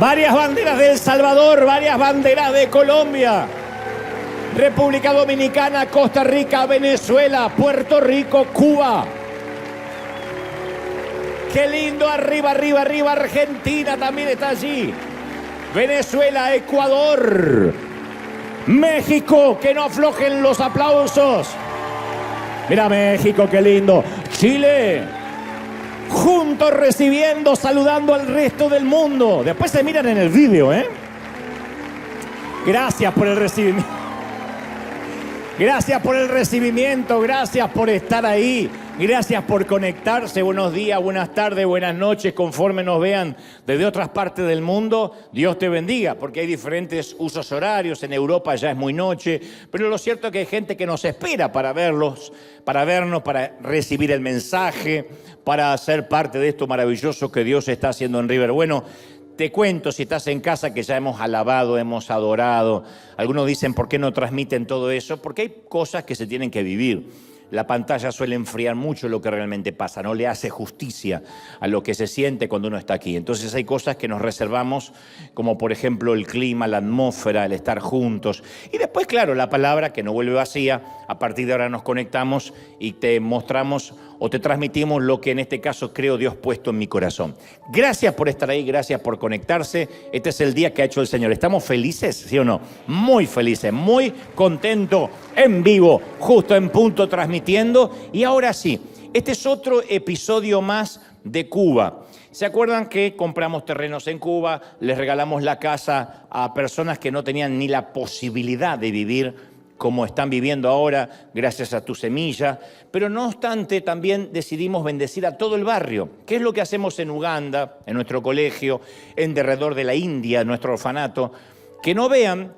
Varias banderas de El Salvador, varias banderas de Colombia, República Dominicana, Costa Rica, Venezuela, Puerto Rico, Cuba. ¡Qué lindo! Arriba, arriba, arriba. Argentina también está allí. Venezuela, Ecuador, México, que no aflojen los aplausos. Mira México, qué lindo. Chile, juntos recibiendo, saludando al resto del mundo. Después se miran en el vídeo, ¿eh? Gracias por el recibimiento. Gracias por el recibimiento, gracias por estar ahí, gracias por conectarse. Buenos días, buenas tardes, buenas noches, conforme nos vean desde otras partes del mundo. Dios te bendiga, porque hay diferentes usos horarios. En Europa ya es muy noche, pero lo cierto es que hay gente que nos espera para vernos, para recibir el mensaje, para ser parte de esto maravilloso que Dios está haciendo en River. Bueno, te cuento, si estás en casa, que ya hemos alabado, hemos adorado. Algunos dicen, ¿por qué no transmiten todo eso? Porque hay cosas que se tienen que vivir. La pantalla suele enfriar mucho lo que realmente pasa, no le hace justicia a lo que se siente cuando uno está aquí. Entonces hay cosas que nos reservamos, como por ejemplo el clima, la atmósfera, el estar juntos. Y después, claro, la palabra que no vuelve vacía. A partir de ahora nos conectamos y te mostramos o te transmitimos lo que en este caso creo Dios puesto en mi corazón. Gracias por estar ahí, gracias por conectarse. Este es el día que ha hecho el Señor. ¿Estamos felices, sí o no? Muy felices, muy contentos, en vivo, justo en punto, transmitiendo. Y ahora sí, este es otro episodio más de Cuba. ¿Se acuerdan que compramos terrenos en Cuba, les regalamos la casa a personas que no tenían ni la posibilidad de vivir como están viviendo ahora, gracias a tu semilla? Pero no obstante, también decidimos bendecir a todo el barrio. ¿Qué es lo que hacemos en Uganda, en nuestro colegio, en derredor de la India, en nuestro orfanato? Que no vean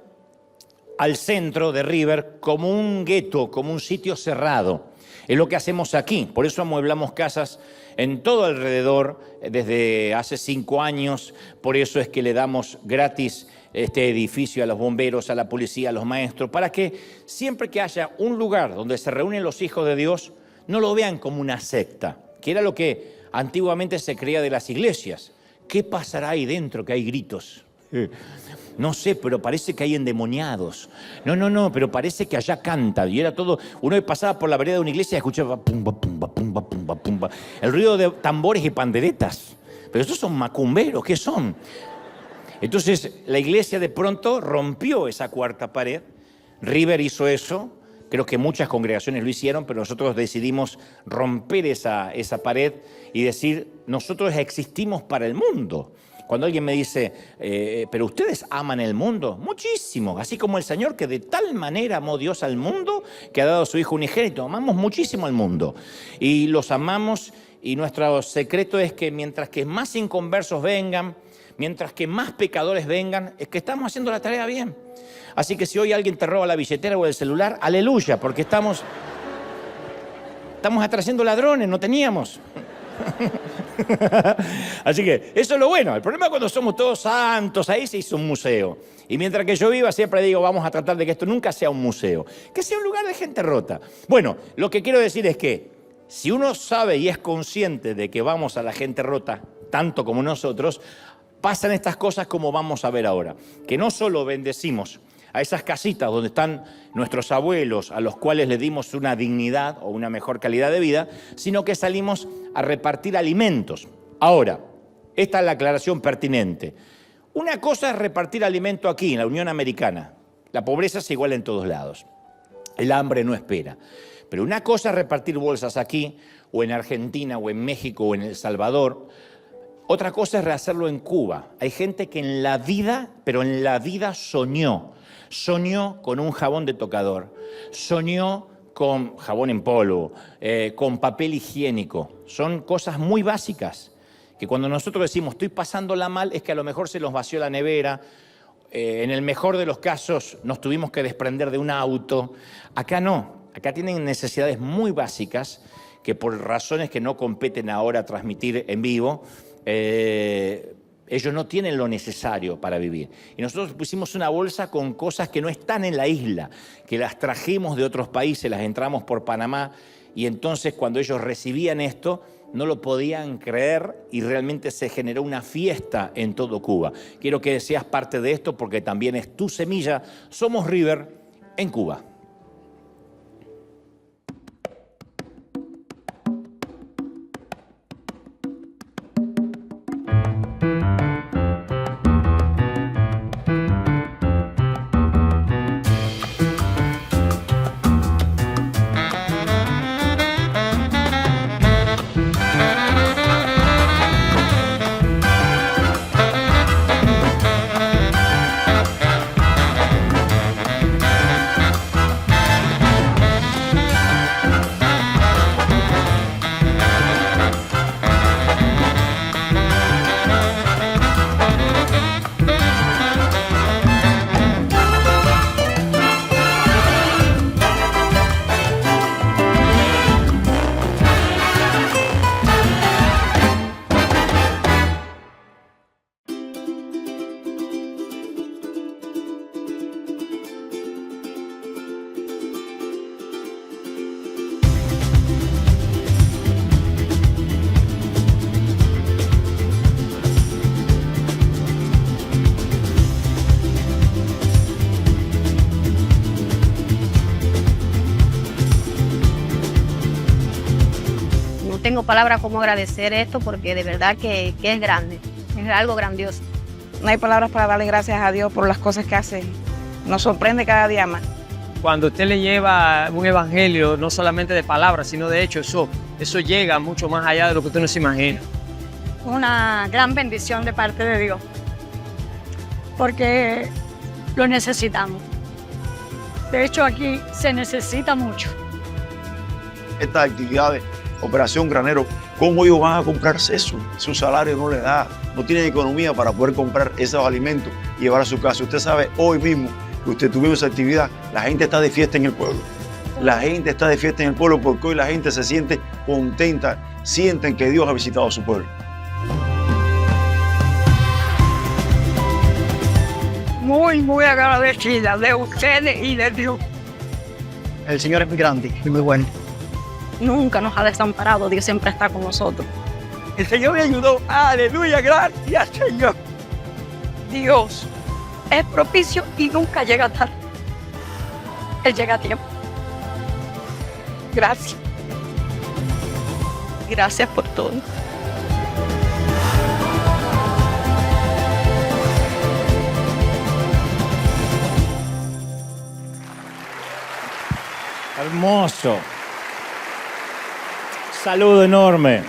al centro de River como un gueto, como un sitio cerrado. Es lo que hacemos aquí. Por eso amueblamos casas en todo alrededor desde hace 5 años. Por eso es que le damos gratis este edificio a los bomberos, a la policía, a los maestros, para que siempre que haya un lugar donde se reúnen los hijos de Dios, no lo vean como una secta, que era lo que antiguamente se creía de las iglesias. ¿Qué pasará ahí dentro que hay gritos? No sé, pero parece que hay endemoniados. No, pero parece que allá canta. Y era todo, uno pasaba por la vereda de una iglesia y escuchaba pumba, pumba, pumba, pumba, pumba. El ruido de tambores y panderetas. Pero estos son macumberos, ¿qué son? Entonces la iglesia de pronto rompió esa cuarta pared. River hizo eso. Creo que muchas congregaciones lo hicieron, pero nosotros decidimos romper esa pared y decir, nosotros existimos para el mundo. Cuando alguien me dice, ¿pero ustedes aman el mundo? Muchísimo, así como el Señor, que de tal manera amó Dios al mundo, que ha dado a su Hijo unigénito. Amamos muchísimo al mundo y los amamos, y nuestro secreto es que mientras que más inconversos vengan, mientras que más pecadores vengan, es que estamos haciendo la tarea bien. Así que si hoy alguien te roba la billetera o el celular, aleluya, porque estamos atrayendo ladrones, no teníamos. Así que eso es lo bueno. El problema es cuando somos todos santos, ahí se hizo un museo. Y mientras que yo viva siempre digo, vamos a tratar de que esto nunca sea un museo, que sea un lugar de gente rota. Bueno, lo que quiero decir es que si uno sabe y es consciente de que vamos a la gente rota, tanto como nosotros, pasan estas cosas como vamos a ver ahora. Que no solo bendecimos a esas casitas donde están nuestros abuelos, a los cuales le dimos una dignidad o una mejor calidad de vida, sino que salimos a repartir alimentos. Ahora, esta es la aclaración pertinente. Una cosa es repartir alimento aquí, en la Unión Americana. La pobreza es igual en todos lados. El hambre no espera. Pero una cosa es repartir bolsas aquí, o en Argentina, o en México, o en El Salvador. Otra cosa es hacerlo en Cuba. Hay gente que en la vida, pero en la vida soñó con un jabón de tocador, soñó con jabón en polvo, con papel higiénico. Son cosas muy básicas que cuando nosotros decimos estoy pasándola mal, es que a lo mejor se nos vació la nevera, en el mejor de los casos nos tuvimos que desprender de un auto. Acá no, acá tienen necesidades muy básicas que por razones que no competen ahora transmitir en vivo, ellos no tienen lo necesario para vivir. Y nosotros pusimos una bolsa con cosas que no están en la isla, que las trajimos de otros países, las entramos por Panamá, y entonces cuando ellos recibían esto, no lo podían creer y realmente se generó una fiesta en todo Cuba. Quiero que seas parte de esto porque también es tu semilla. Somos River en Cuba. Tengo palabras como agradecer esto porque de verdad que es grande, es algo grandioso. No hay palabras para darle gracias a Dios por las cosas que hace. Nos sorprende cada día más. Cuando usted le lleva un evangelio, no solamente de palabras, sino de hecho, eso llega mucho más allá de lo que usted no se imagina. Una gran bendición de parte de Dios, porque lo necesitamos. De hecho, aquí se necesita mucho. Estas actividades, Operación Granero, ¿cómo ellos van a comprarse eso? Su salario no les da, no tienen economía para poder comprar esos alimentos y llevar a su casa. Usted sabe, hoy mismo que usted tuvimos esa actividad, la gente está de fiesta en el pueblo. La gente está de fiesta en el pueblo porque hoy la gente se siente contenta, sienten que Dios ha visitado a su pueblo. Muy agradecida de ustedes y de Dios. El Señor es muy grande y muy bueno. Nunca nos ha desamparado, Dios siempre está con nosotros. El Señor me ayudó. Aleluya, gracias, Señor. Dios es propicio y nunca llega tarde. Él llega a tiempo. Gracias. Gracias por todo. Hermoso. Saludo enorme.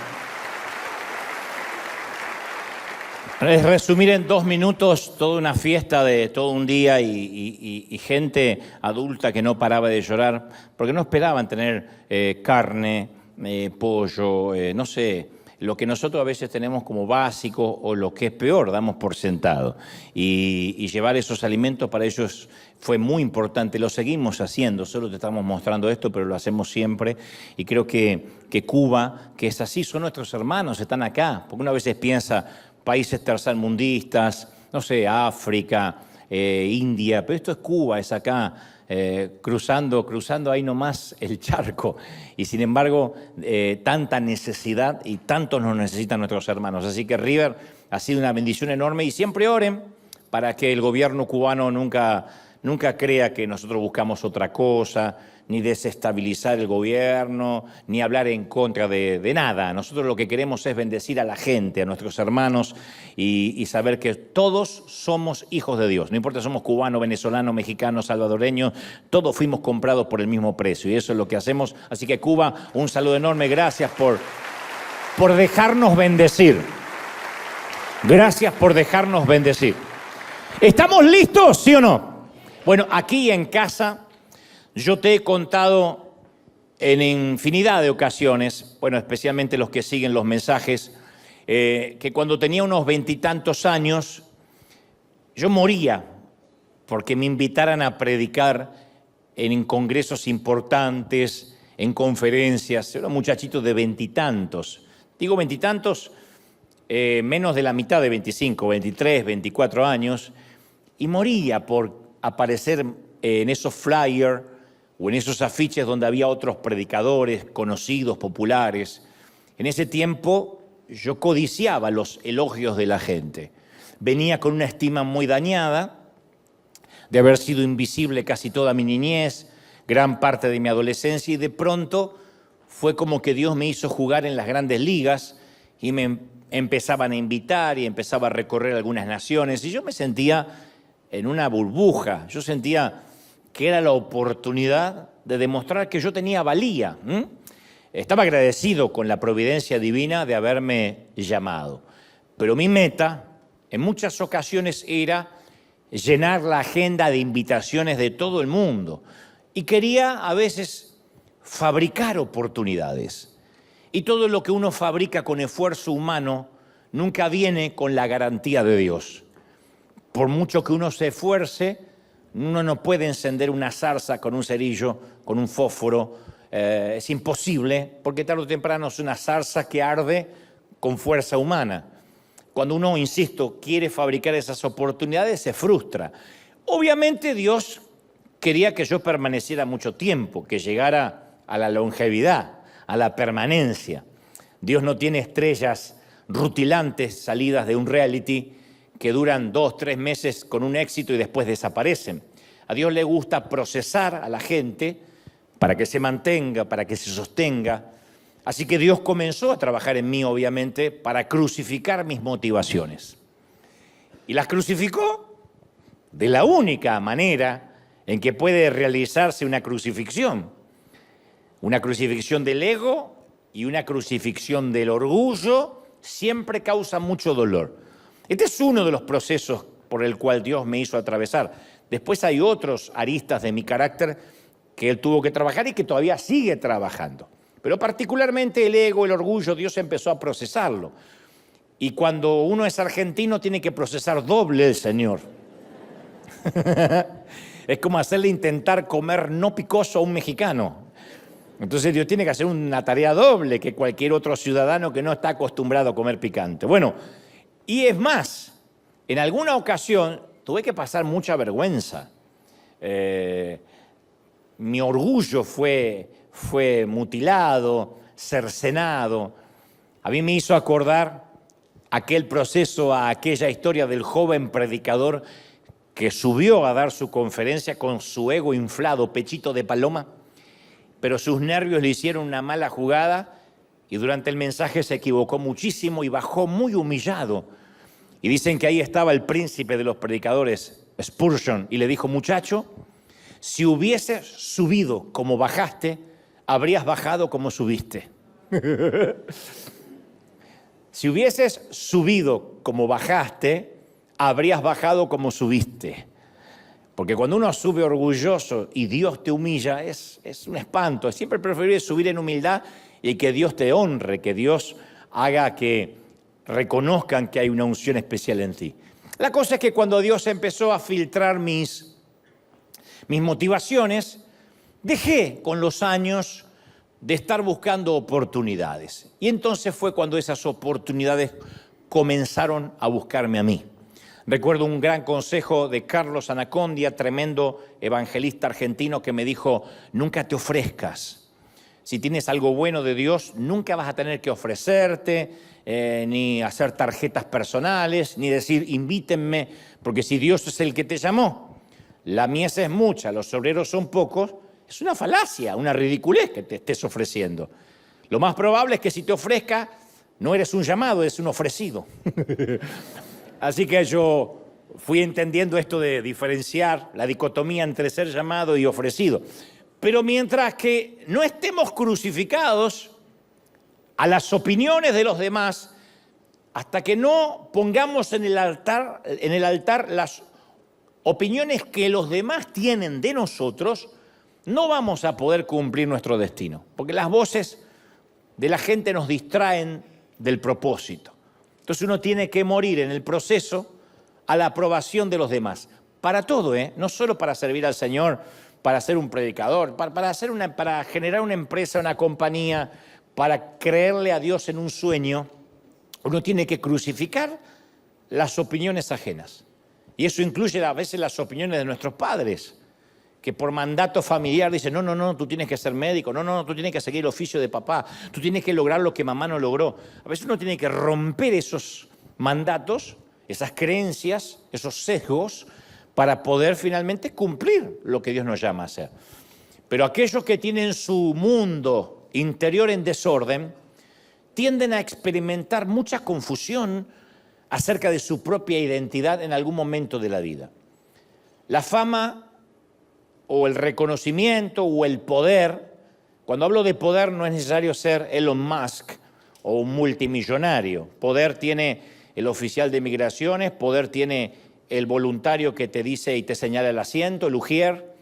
Es resumir en 2 minutos toda una fiesta de todo un día y gente adulta que no paraba de llorar porque no esperaban tener carne, pollo, no sé, lo que nosotros a veces tenemos como básico o lo que es peor, damos por sentado. Y llevar esos alimentos para ellos fue muy importante, lo seguimos haciendo, solo te estamos mostrando esto, pero lo hacemos siempre. Y creo que Cuba, que es así, son nuestros hermanos, están acá, porque una vez piensa países tercermundistas, no sé, África, India, pero esto es Cuba, es acá. Cruzando ahí nomás el charco y sin embargo tanta necesidad y tanto nos necesitan nuestros hermanos. Así que River ha sido una bendición enorme y siempre oren para que el gobierno cubano nunca crea que nosotros buscamos otra cosa, ni desestabilizar el gobierno, ni hablar en contra de nada. Nosotros lo que queremos es bendecir a la gente, a nuestros hermanos y saber que todos somos hijos de Dios. No importa si somos cubanos, venezolanos, mexicanos, salvadoreños, todos fuimos comprados por el mismo precio y eso es lo que hacemos. Así que Cuba, un saludo enorme, gracias por dejarnos bendecir. Gracias por dejarnos bendecir. ¿Estamos listos, sí o no? Bueno, aquí en casa yo te he contado en infinidad de ocasiones, bueno, especialmente los que siguen los mensajes, que cuando tenía unos 20 y tantos años, yo moría porque me invitaran a predicar en congresos importantes, en conferencias. Era un muchachito de 20 y tantos. Digo 20 y tantos, menos de la mitad de 25, 23, 24 años, y moría por aparecer en esos flyers o en esos afiches donde había otros predicadores conocidos, populares, En ese tiempo yo codiciaba los elogios de la gente. Venía con una estima muy dañada de haber sido invisible casi toda mi niñez, gran parte de mi adolescencia, y de pronto fue como que Dios me hizo jugar en las grandes ligas y me empezaban a invitar y empezaba a recorrer algunas naciones y yo me sentía en una burbuja. Yo sentía que era la oportunidad de demostrar que yo tenía valía. Estaba agradecido con la providencia divina de haberme llamado, pero mi meta en muchas ocasiones era llenar la agenda de invitaciones de todo el mundo y quería a veces fabricar oportunidades. Y todo lo que uno fabrica con esfuerzo humano nunca viene con la garantía de Dios. Por mucho que uno se esfuerce, uno no puede encender una zarza con un cerillo, con un fósforo. Es imposible, porque tarde o temprano es una zarza que arde con fuerza humana. Cuando uno, insisto, quiere fabricar esas oportunidades, se frustra. Obviamente Dios quería que yo permaneciera mucho tiempo, que llegara a la longevidad, a la permanencia. Dios no tiene estrellas rutilantes salidas de un reality que duran 2, 3 meses con un éxito y después desaparecen. A Dios le gusta procesar a la gente para que se mantenga, para que se sostenga. Así que Dios comenzó a trabajar en mí, obviamente, para crucificar mis motivaciones. Y las crucificó de la única manera en que puede realizarse una crucifixión. Una crucifixión del ego y una crucifixión del orgullo siempre causa mucho dolor. Este es uno de los procesos por el cual Dios me hizo atravesar. Después hay otros aristas de mi carácter que Él tuvo que trabajar y que todavía sigue trabajando. Pero particularmente el ego, el orgullo, Dios empezó a procesarlo. Y cuando uno es argentino tiene que procesar doble el Señor. Es como hacerle intentar comer no picoso a un mexicano. Entonces Dios tiene que hacer una tarea doble que cualquier otro ciudadano que no está acostumbrado a comer picante. Bueno, y es más, en alguna ocasión tuve que pasar mucha vergüenza. Mi orgullo fue mutilado, cercenado. A mí me hizo acordar aquel proceso, a aquella historia del joven predicador que subió a dar su conferencia con su ego inflado, pechito de paloma, pero sus nervios le hicieron una mala jugada y durante el mensaje se equivocó muchísimo y bajó muy humillado. Y dicen que ahí estaba el príncipe de los predicadores, Spurgeon, y le dijo: muchacho, si hubieses subido como bajaste, habrías bajado como subiste. Si hubieses subido como bajaste, habrías bajado como subiste. Porque cuando uno sube orgulloso y Dios te humilla, es un espanto. Es siempre preferible subir en humildad y que Dios te honre, que Dios haga que reconozcan que hay una unción especial en ti. La cosa es que cuando Dios empezó a filtrar mis motivaciones, dejé con los años de estar buscando oportunidades. Y entonces fue cuando esas oportunidades comenzaron a buscarme a mí. Recuerdo un gran consejo de Carlos Anacondia, tremendo evangelista argentino, que me dijo: nunca te ofrezcas. Si tienes algo bueno de Dios, nunca vas a tener que ofrecerte, ni hacer tarjetas personales, ni decir invítenme, porque si Dios es el que te llamó, la mies es mucha, los obreros son pocos. Es una falacia, una ridiculez que te estés ofreciendo. Lo más probable es que si te ofrezca, no eres un llamado, eres un ofrecido. Así que yo fui entendiendo esto de diferenciar la dicotomía entre ser llamado y ofrecido. Pero mientras que no estemos crucificados a las opiniones de los demás, hasta que no pongamos en el altar las opiniones que los demás tienen de nosotros, no vamos a poder cumplir nuestro destino, porque las voces de la gente nos distraen del propósito. Entonces uno tiene que morir en el proceso a la aprobación de los demás, para todo, no solo para servir al Señor, para ser un predicador, para generar una empresa, una compañía, para creerle a Dios en un sueño. Uno tiene que crucificar las opiniones ajenas. Y eso incluye a veces las opiniones de nuestros padres, que por mandato familiar dice, no, tú tienes que ser médico, no, tú tienes que seguir el oficio de papá, tú tienes que lograr lo que mamá no logró. A veces uno tiene que romper esos mandatos, esas creencias, esos sesgos, para poder finalmente cumplir lo que Dios nos llama a hacer. Pero aquellos que tienen su mundo interior en desorden, tienden a experimentar mucha confusión acerca de su propia identidad en algún momento de la vida. La fama o el reconocimiento o el poder, cuando hablo de poder no es necesario ser Elon Musk o un multimillonario. Poder tiene el oficial de migraciones, poder tiene el voluntario que te dice y te señala el asiento, el ujier.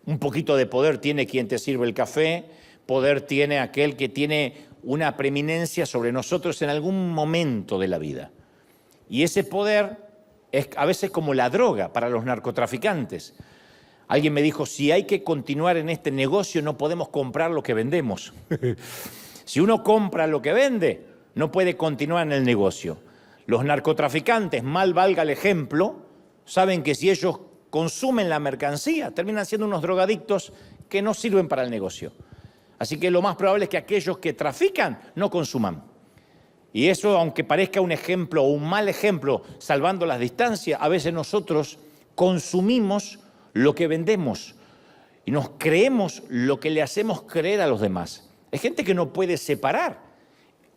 Un poquito de poder tiene quien te sirve el café, poder tiene aquel que tiene una preeminencia sobre nosotros en algún momento de la vida. Y ese poder es a veces como la droga para los narcotraficantes. Alguien me dijo, si hay que continuar en este negocio, no podemos comprar lo que vendemos. Si uno compra lo que vende, no puede continuar en el negocio. Los narcotraficantes, mal valga el ejemplo, saben que si ellos consumen la mercancía, terminan siendo unos drogadictos que no sirven para el negocio. Así que lo más probable es que aquellos que trafican no consuman. Y eso, aunque parezca un ejemplo o un mal ejemplo, salvando las distancias, a veces nosotros consumimos lo que vendemos y nos creemos lo que le hacemos creer a los demás. Hay gente que no puede separar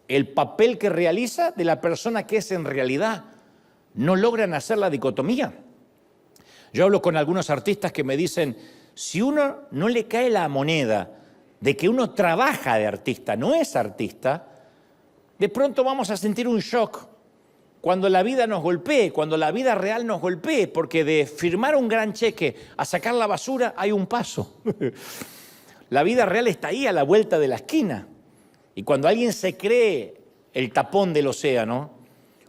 el papel que realiza de la persona que es en realidad. No logran hacer la dicotomía. Yo hablo con algunos artistas que me dicen, si uno no le cae la moneda de que uno trabaja de artista, no es artista, de pronto vamos a sentir un shock cuando la vida nos golpee, cuando la vida real nos golpee, porque de firmar un gran cheque a sacar la basura hay un paso. La vida real está ahí a la vuelta de la esquina. Y cuando alguien se cree el tapón del océano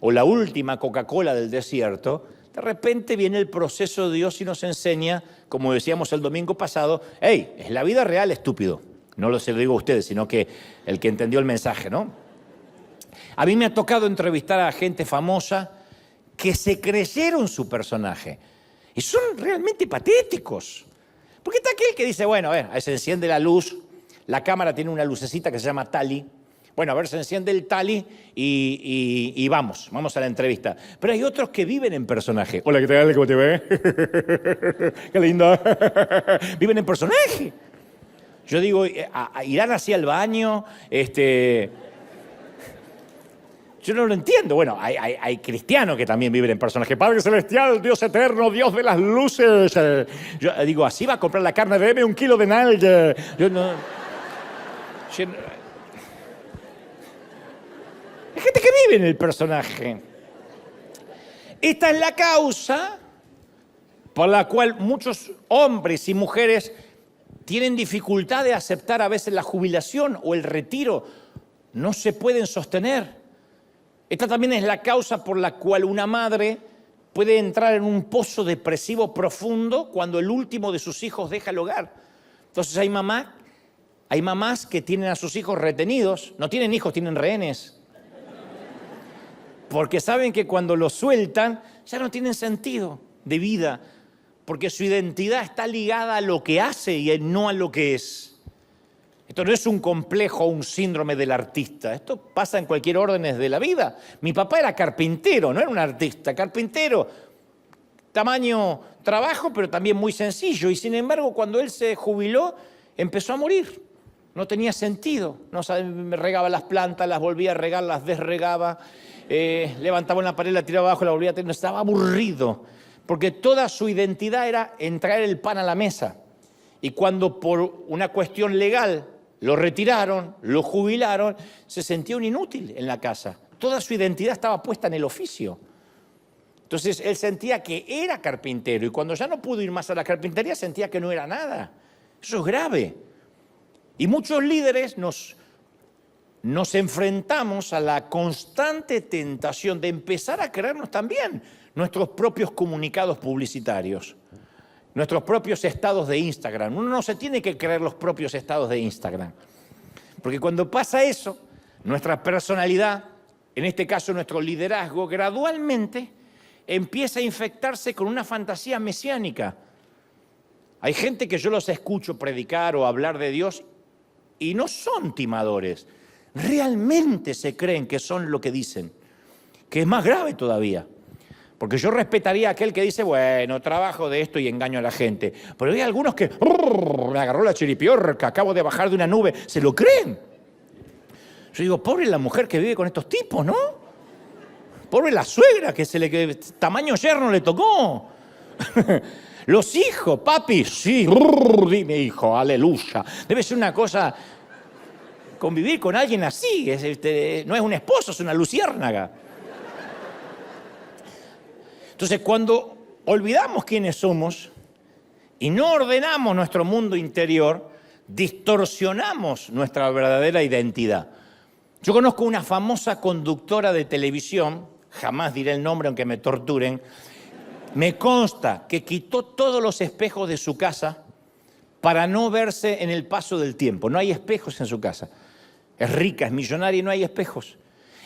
o la última Coca-Cola del desierto, de repente viene el proceso de Dios y nos enseña, como decíamos el domingo pasado, hey, es la vida real, estúpido. No se lo digo a ustedes, sino que el que entendió el mensaje, ¿no? A mí me ha tocado entrevistar a gente famosa que se creyeron su personaje y son realmente patéticos. Porque está aquel que dice, bueno, se enciende la luz, la cámara tiene una lucecita que se llama Tali. Bueno, a ver, se enciende el Tali y vamos a la entrevista. Pero hay otros que viven en personaje. Hola, ¿qué tal? ¿Cómo te ves? Qué lindo. Viven en personaje. Yo digo, irán hacia el baño, yo no lo entiendo. Bueno, hay cristianos que también viven en personaje. Padre Celestial, Dios eterno, Dios de las luces. Yo digo, así va a comprar la carne, deme 1 kilo de nalga. Hay gente que vive en el personaje. Esta es la causa por la cual muchos hombres y mujeres tienen dificultad de aceptar a veces la jubilación o el retiro. No se pueden sostener. Esta también es la causa por la cual una madre puede entrar en un pozo depresivo profundo cuando el último de sus hijos deja el hogar. Entonces hay mamás que tienen a sus hijos retenidos, no tienen hijos, tienen rehenes. Porque saben que cuando los sueltan ya no tienen sentido de vida, porque su identidad está ligada a lo que hace y no a lo que es. Esto no es un complejo o un síndrome del artista. Esto pasa en cualquier orden de la vida. Mi papá era carpintero, no era un artista. Carpintero, tamaño trabajo, pero también muy sencillo. Y sin embargo, cuando él se jubiló, empezó a morir. No tenía sentido. No regaba las plantas, las volvía a regar, las desregaba. Levantaba una pared, la tiraba abajo, la volvía a tener. Estaba aburrido. Porque toda su identidad era en traer el pan a la mesa. Y cuando por una cuestión legal lo retiraron, lo jubilaron, se sentía un inútil en la casa. Toda su identidad estaba puesta en el oficio. Entonces él sentía que era carpintero y cuando ya no pudo ir más a la carpintería sentía que no era nada. Eso es grave. Y muchos líderes nos enfrentamos a la constante tentación de empezar a creernos también nuestros propios comunicados publicitarios. Nuestros propios estados de Instagram. Uno no se tiene que creer los propios estados de Instagram. Porque cuando pasa eso, nuestra personalidad, en este caso nuestro liderazgo, gradualmente empieza a infectarse con una fantasía mesiánica. Hay gente que yo los escucho predicar o hablar de Dios y no son timadores. Realmente se creen que son lo que dicen, que es más grave todavía. Porque yo respetaría a aquel que dice, bueno, trabajo de esto y engaño a la gente. Pero hay algunos que, me agarró la chiripiorca, acabo de bajar de una nube, se lo creen. Yo digo, pobre la mujer que vive con estos tipos, ¿no? Pobre la suegra que tamaño yerno le tocó. Los hijos, papi, sí, dime hijo, aleluya. Debe ser una cosa, convivir con alguien así, no es un esposo, es una luciérnaga. Entonces, cuando olvidamos quiénes somos y no ordenamos nuestro mundo interior, distorsionamos nuestra verdadera identidad. Yo conozco una famosa conductora de televisión, jamás diré el nombre aunque me torturen, me consta que quitó todos los espejos de su casa para no verse en el paso del tiempo. No hay espejos en su casa. Es rica, es millonaria y no hay espejos.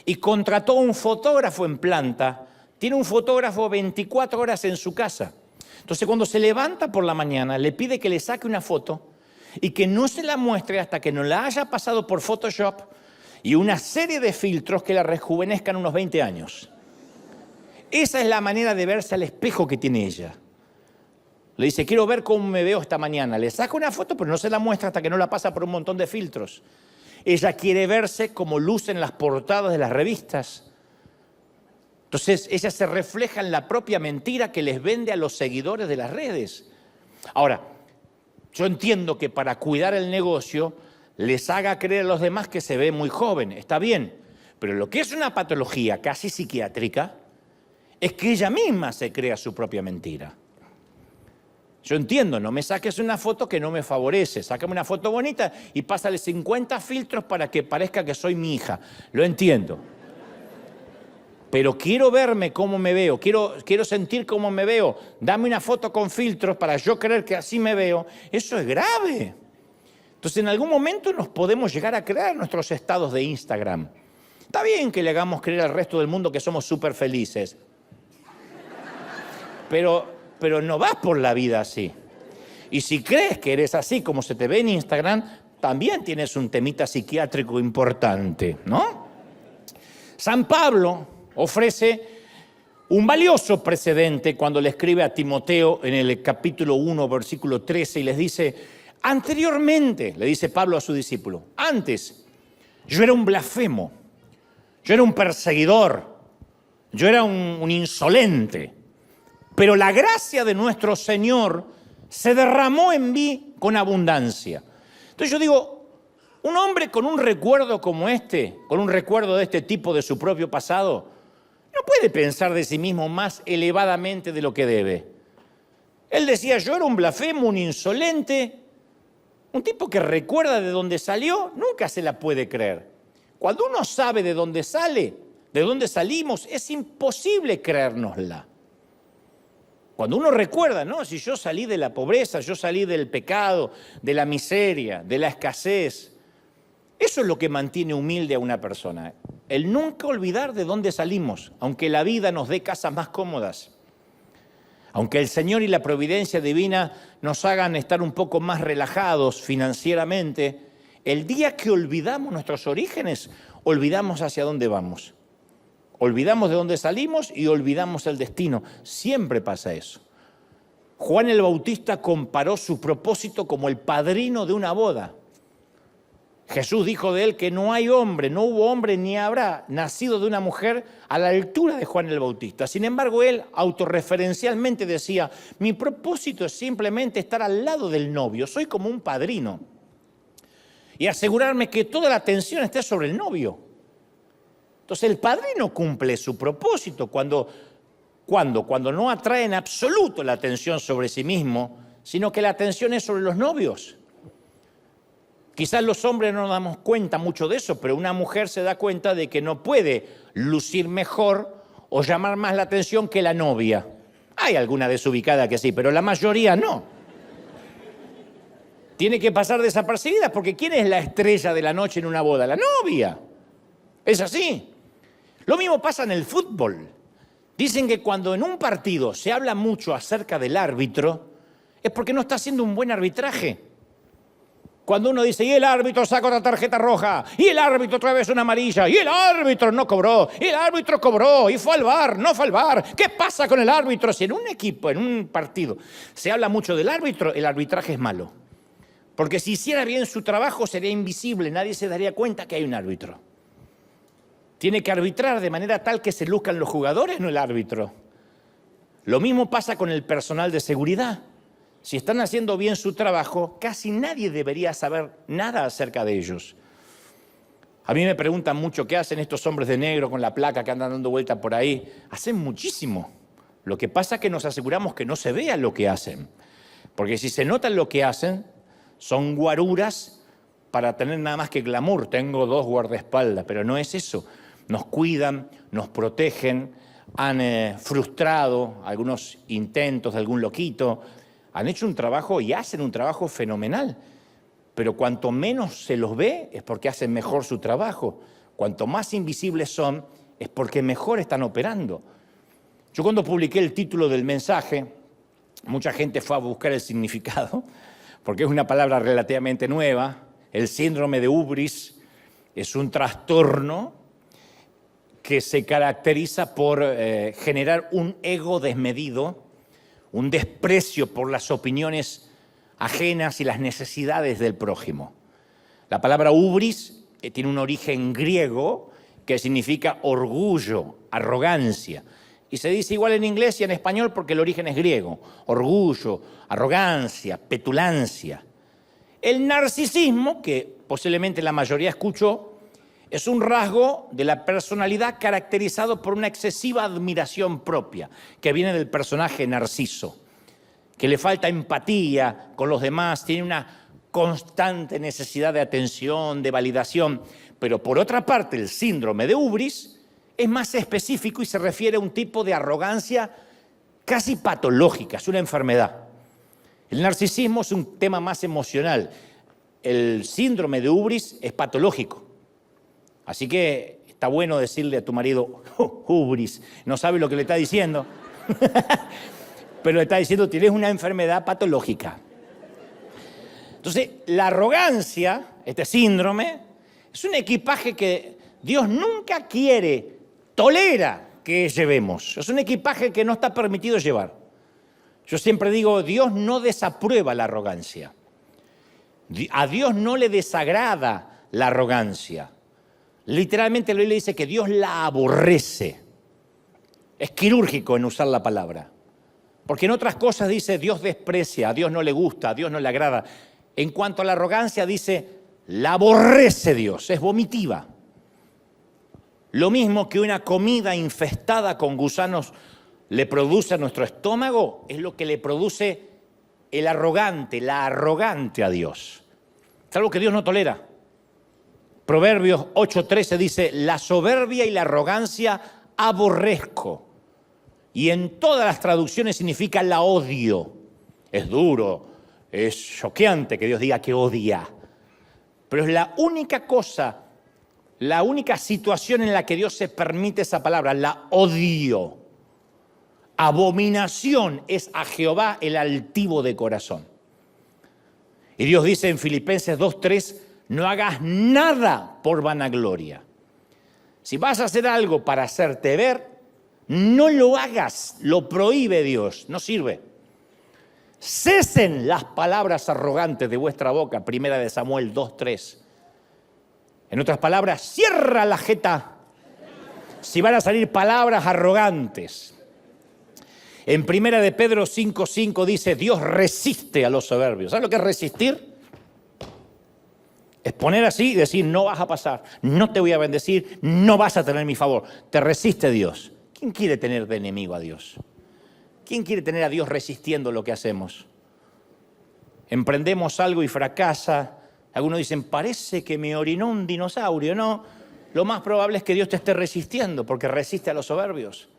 Y contrató un fotógrafo en planta. Tiene un fotógrafo 24 horas en su casa. Entonces, cuando se levanta por la mañana, le pide que le saque una foto y que no se la muestre hasta que no la haya pasado por Photoshop y una serie de filtros que la rejuvenezcan unos 20 años. Esa es la manera de verse al espejo que tiene ella. Le dice, quiero ver cómo me veo esta mañana. Le saca una foto, pero no se la muestra hasta que no la pasa por un montón de filtros. Ella quiere verse como luce en las portadas de las revistas. Entonces, ella se refleja en la propia mentira que les vende a los seguidores de las redes. Ahora, yo entiendo que para cuidar el negocio les haga creer a los demás que se ve muy joven. Está bien, pero lo que es una patología casi psiquiátrica es que ella misma se crea su propia mentira. Yo entiendo, no me saques una foto que no me favorece, sácame una foto bonita y pásale 50 filtros para que parezca que soy mi hija. Lo entiendo. Pero quiero verme cómo me veo, quiero sentir cómo me veo. Dame una foto con filtros para yo creer que así me veo. Eso es grave. Entonces, en algún momento nos podemos llegar a crear nuestros estados de Instagram. Está bien que le hagamos creer al resto del mundo que somos súper felices. Pero no vas por la vida así. Y si crees que eres así como se te ve en Instagram, también tienes un temita psiquiátrico importante, ¿no? San Pablo ofrece un valioso precedente cuando le escribe a Timoteo en el capítulo 1, versículo 13, y les dice, anteriormente, le dice Pablo a su discípulo, antes yo era un blasfemo, yo era un perseguidor, yo era un insolente, pero la gracia de nuestro Señor se derramó en mí con abundancia. Entonces yo digo, un hombre con un recuerdo como este, con un recuerdo de este tipo de su propio pasado, no puede pensar de sí mismo más elevadamente de lo que debe. Él decía, yo era un blasfemo, un insolente, un tipo que recuerda de dónde salió, nunca se la puede creer. Cuando uno sabe de dónde sale, de dónde salimos, es imposible creérnosla. Cuando uno recuerda, ¿no? Si yo salí de la pobreza, yo salí del pecado, de la miseria, de la escasez. Eso es lo que mantiene humilde a una persona. El nunca olvidar de dónde salimos, aunque la vida nos dé casas más cómodas. Aunque el Señor y la providencia divina nos hagan estar un poco más relajados financieramente, el día que olvidamos nuestros orígenes, olvidamos hacia dónde vamos. Olvidamos de dónde salimos y olvidamos el destino. Siempre pasa eso. Juan el Bautista comparó su propósito como el padrino de una boda. Jesús dijo de él que no hay hombre, no hubo hombre ni habrá nacido de una mujer a la altura de Juan el Bautista. Sin embargo, él autorreferencialmente decía, mi propósito es simplemente estar al lado del novio, soy como un padrino. Y asegurarme que toda la atención esté sobre el novio. Entonces el padrino cumple su propósito cuando no atrae en absoluto la atención sobre sí mismo, sino que la atención es sobre los novios. Quizás los hombres no nos damos cuenta mucho de eso, pero una mujer se da cuenta de que no puede lucir mejor o llamar más la atención que la novia. Hay alguna desubicada que sí, pero la mayoría no. Tiene que pasar desapercibida porque ¿quién es la estrella de la noche en una boda? La novia. Es así. Lo mismo pasa en el fútbol. Dicen que cuando en un partido se habla mucho acerca del árbitro, es porque no está haciendo un buen arbitraje. Cuando uno dice, y el árbitro saca otra tarjeta roja, y el árbitro otra vez una amarilla, y el árbitro no cobró, y el árbitro cobró, y fue al VAR, no fue al VAR. ¿Qué pasa con el árbitro? Si en un equipo, en un partido, se habla mucho del árbitro, el arbitraje es malo. Porque si hiciera bien su trabajo sería invisible, nadie se daría cuenta que hay un árbitro. Tiene que arbitrar de manera tal que se luzcan los jugadores, no el árbitro. Lo mismo pasa con el personal de seguridad. Si están haciendo bien su trabajo, casi nadie debería saber nada acerca de ellos. A mí me preguntan mucho qué hacen estos hombres de negro con la placa que andan dando vuelta por ahí. Hacen muchísimo. Lo que pasa es que nos aseguramos que no se vea lo que hacen. Porque si se nota lo que hacen, son guaruras para tener nada más que glamour. Tengo 2 guardaespaldas, pero no es eso. Nos cuidan, nos protegen, han frustrado algunos intentos de algún loquito. Han hecho un trabajo y hacen un trabajo fenomenal, pero cuanto menos se los ve es porque hacen mejor su trabajo. Cuanto más invisibles son es porque mejor están operando. Yo cuando publiqué el título del mensaje, mucha gente fue a buscar el significado, porque es una palabra relativamente nueva. El síndrome de hubris es un trastorno que se caracteriza por generar un ego desmedido, un desprecio por las opiniones ajenas y las necesidades del prójimo. La palabra hubris tiene un origen griego que significa orgullo, arrogancia. Y se dice igual en inglés y en español porque el origen es griego. Orgullo, arrogancia, petulancia. El narcisismo, que posiblemente la mayoría escuchó, es un rasgo de la personalidad caracterizado por una excesiva admiración propia, que viene del personaje Narciso, que le falta empatía con los demás, tiene una constante necesidad de atención, de validación. Pero por otra parte, el síndrome de hubris es más específico y se refiere a un tipo de arrogancia casi patológica, es una enfermedad. El narcisismo es un tema más emocional. El síndrome de hubris es patológico. Así que está bueno decirle a tu marido, hubris, no sabe lo que le está diciendo, pero le está diciendo, tienes una enfermedad patológica. Entonces, la arrogancia, este síndrome, es un equipaje que Dios nunca quiere, tolera que llevemos. Es un equipaje que no está permitido llevar. Yo siempre digo, Dios no desaprueba la arrogancia. A Dios no le desagrada la arrogancia. Literalmente la Biblia dice que Dios la aborrece. Es quirúrgico en usar la palabra. Porque en otras cosas dice Dios desprecia, a Dios no le gusta, a Dios no le agrada. En cuanto a la arrogancia dice, la aborrece Dios, es vomitiva. Lo mismo que una comida infestada con gusanos le produce a nuestro estómago, es lo que le produce el arrogante, la arrogante a Dios. Es algo que Dios no tolera. Proverbios 8:13 dice, la soberbia y la arrogancia aborrezco. Y en todas las traducciones significa la odio. Es duro, es choqueante que Dios diga que odia. Pero es la única cosa, la única situación en la que Dios se permite esa palabra, la odio. Abominación es a Jehová el altivo de corazón. Y Dios dice en Filipenses 2:3, no hagas nada por vanagloria. Si vas a hacer algo para hacerte ver, no lo hagas, lo prohíbe Dios, no sirve. Cesen las palabras arrogantes de vuestra boca, 1 Samuel 2:3. En otras palabras, cierra la jeta si van a salir palabras arrogantes. En 1 Pedro 5:5 dice, Dios resiste a los soberbios. ¿Sabes lo que es resistir? Es poner así y decir, no vas a pasar, no te voy a bendecir, no vas a tener mi favor. Te resiste Dios. ¿Quién quiere tener de enemigo a Dios? ¿Quién quiere tener a Dios resistiendo lo que hacemos? Emprendemos algo y fracasa. Algunos dicen, parece que me orinó un dinosaurio. No, lo más probable es que Dios te esté resistiendo porque resiste a los soberbios.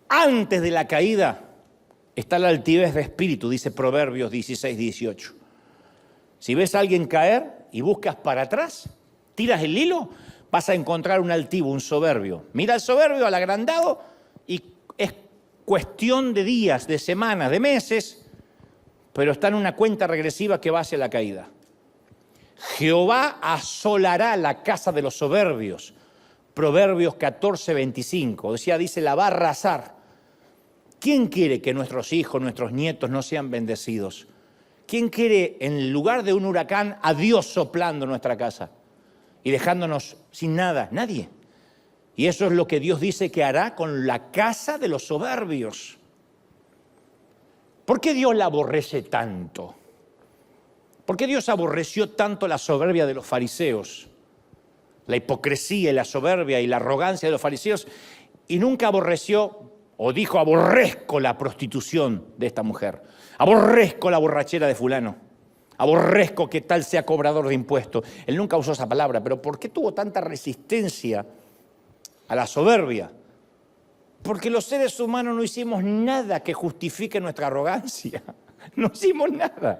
Antes de la caída está la altivez de espíritu, dice Proverbios 16:18. Si ves a alguien caer y buscas para atrás, tiras el hilo, vas a encontrar un altivo, un soberbio. Mira al soberbio, al agrandado, y es cuestión de días, de semanas, de meses, pero está en una cuenta regresiva que va hacia la caída. Jehová asolará la casa de los soberbios. Proverbios 14:25. O sea, dice, la va a arrasar. ¿Quién quiere que nuestros hijos, nuestros nietos no sean bendecidos? ¿Quién quiere, en lugar de un huracán, a Dios soplando en nuestra casa y dejándonos sin nada? Nadie. Y eso es lo que Dios dice que hará con la casa de los soberbios. ¿Por qué Dios la aborrece tanto? ¿Por qué Dios aborreció tanto la soberbia de los fariseos? La hipocresía y la soberbia y la arrogancia de los fariseos, y nunca aborreció o dijo, aborrezco la prostitución de esta mujer, aborrezco la borrachera de fulano, aborrezco que tal sea cobrador de impuestos. Él nunca usó esa palabra, pero ¿por qué tuvo tanta resistencia a la soberbia? Porque los seres humanos no hicimos nada que justifique nuestra arrogancia, no hicimos nada.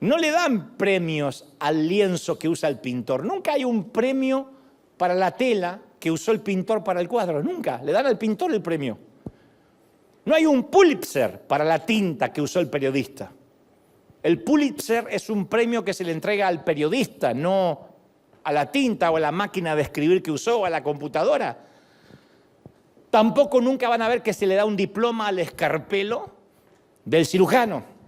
No le dan premios al lienzo que usa el pintor. Nunca hay un premio para la tela que usó el pintor para el cuadro. Nunca. Le dan al pintor el premio. No hay un Pulitzer para la tinta que usó el periodista. El Pulitzer es un premio que se le entrega al periodista, no a la tinta o a la máquina de escribir que usó o a la computadora. Tampoco nunca van a ver que se le da un diploma al escarpelo del cirujano.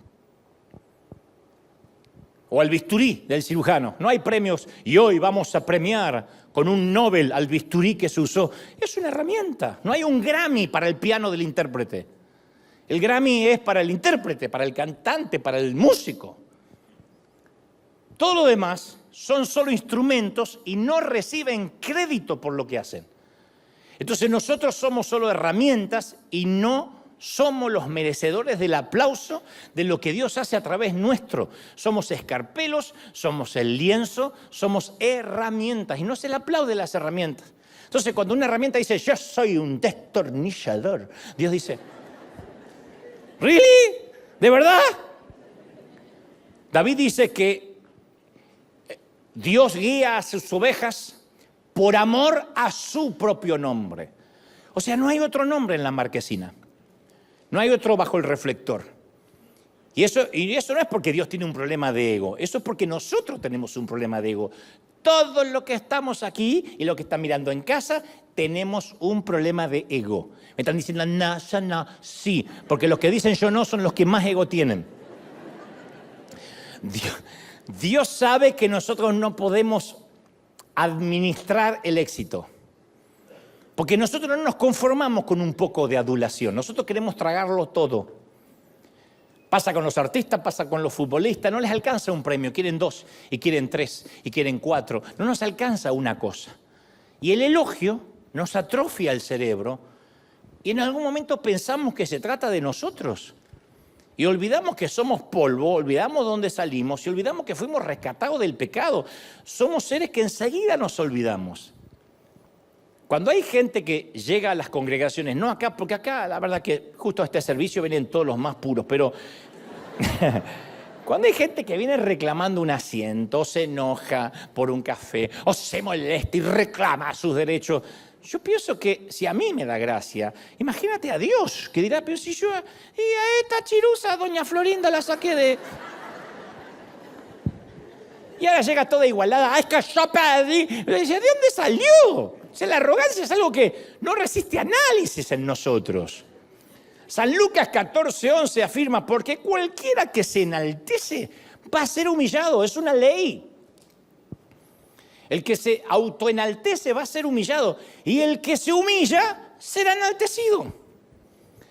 O al bisturí del cirujano. No hay premios y hoy vamos a premiar con un Nobel al bisturí que se usó. Es una herramienta. No hay un Grammy para el piano del intérprete. El Grammy es para el intérprete, para el cantante, para el músico. Todo lo demás son solo instrumentos y no reciben crédito por lo que hacen. Entonces nosotros somos solo herramientas y no somos los merecedores del aplauso de lo que Dios hace a través nuestro. Somos escarpelos, somos el lienzo, somos herramientas. Y no se le aplaude las herramientas. Entonces, cuando una herramienta dice, yo soy un destornillador, Dios dice, ¿really? ¿De verdad? David dice que Dios guía a sus ovejas por amor a su propio nombre. O sea, no hay otro nombre en la marquesina. No hay otro bajo el reflector. Y eso no es porque Dios tiene un problema de ego. Eso es porque nosotros tenemos un problema de ego. Todos los que estamos aquí y los que están mirando en casa tenemos un problema de ego. Me están diciendo, no, yo no, sí. Porque los que dicen yo no son los que más ego tienen. Dios sabe que nosotros no podemos administrar el éxito. Porque nosotros no nos conformamos con un poco de adulación. Nosotros queremos tragarlo todo. Pasa con los artistas, pasa con los futbolistas. No les alcanza un premio. Quieren 2, y quieren 3, y quieren 4. No nos alcanza una cosa. Y el elogio nos atrofia el cerebro. Y en algún momento pensamos que se trata de nosotros. Y olvidamos que somos polvo, olvidamos dónde salimos y olvidamos que fuimos rescatados del pecado. Somos seres que enseguida nos olvidamos. Cuando hay gente que llega a las congregaciones, no acá, porque acá la verdad que justo a este servicio vienen todos los más puros, pero cuando hay gente que viene reclamando un asiento, o se enoja por un café, o se molesta y reclama sus derechos, yo pienso que si a mí me da gracia, imagínate a Dios, que dirá, pero si yo y a esta chirusa, doña Florinda, la saqué de... Y ahora llega toda igualada, es que yo pedí. ¿De dónde salió? O sea, la arrogancia es algo que no resiste análisis en nosotros. San Lucas 14:11 afirma, porque cualquiera que se enaltece va a ser humillado, es una ley. El que se autoenaltece va a ser humillado y el que se humilla será enaltecido.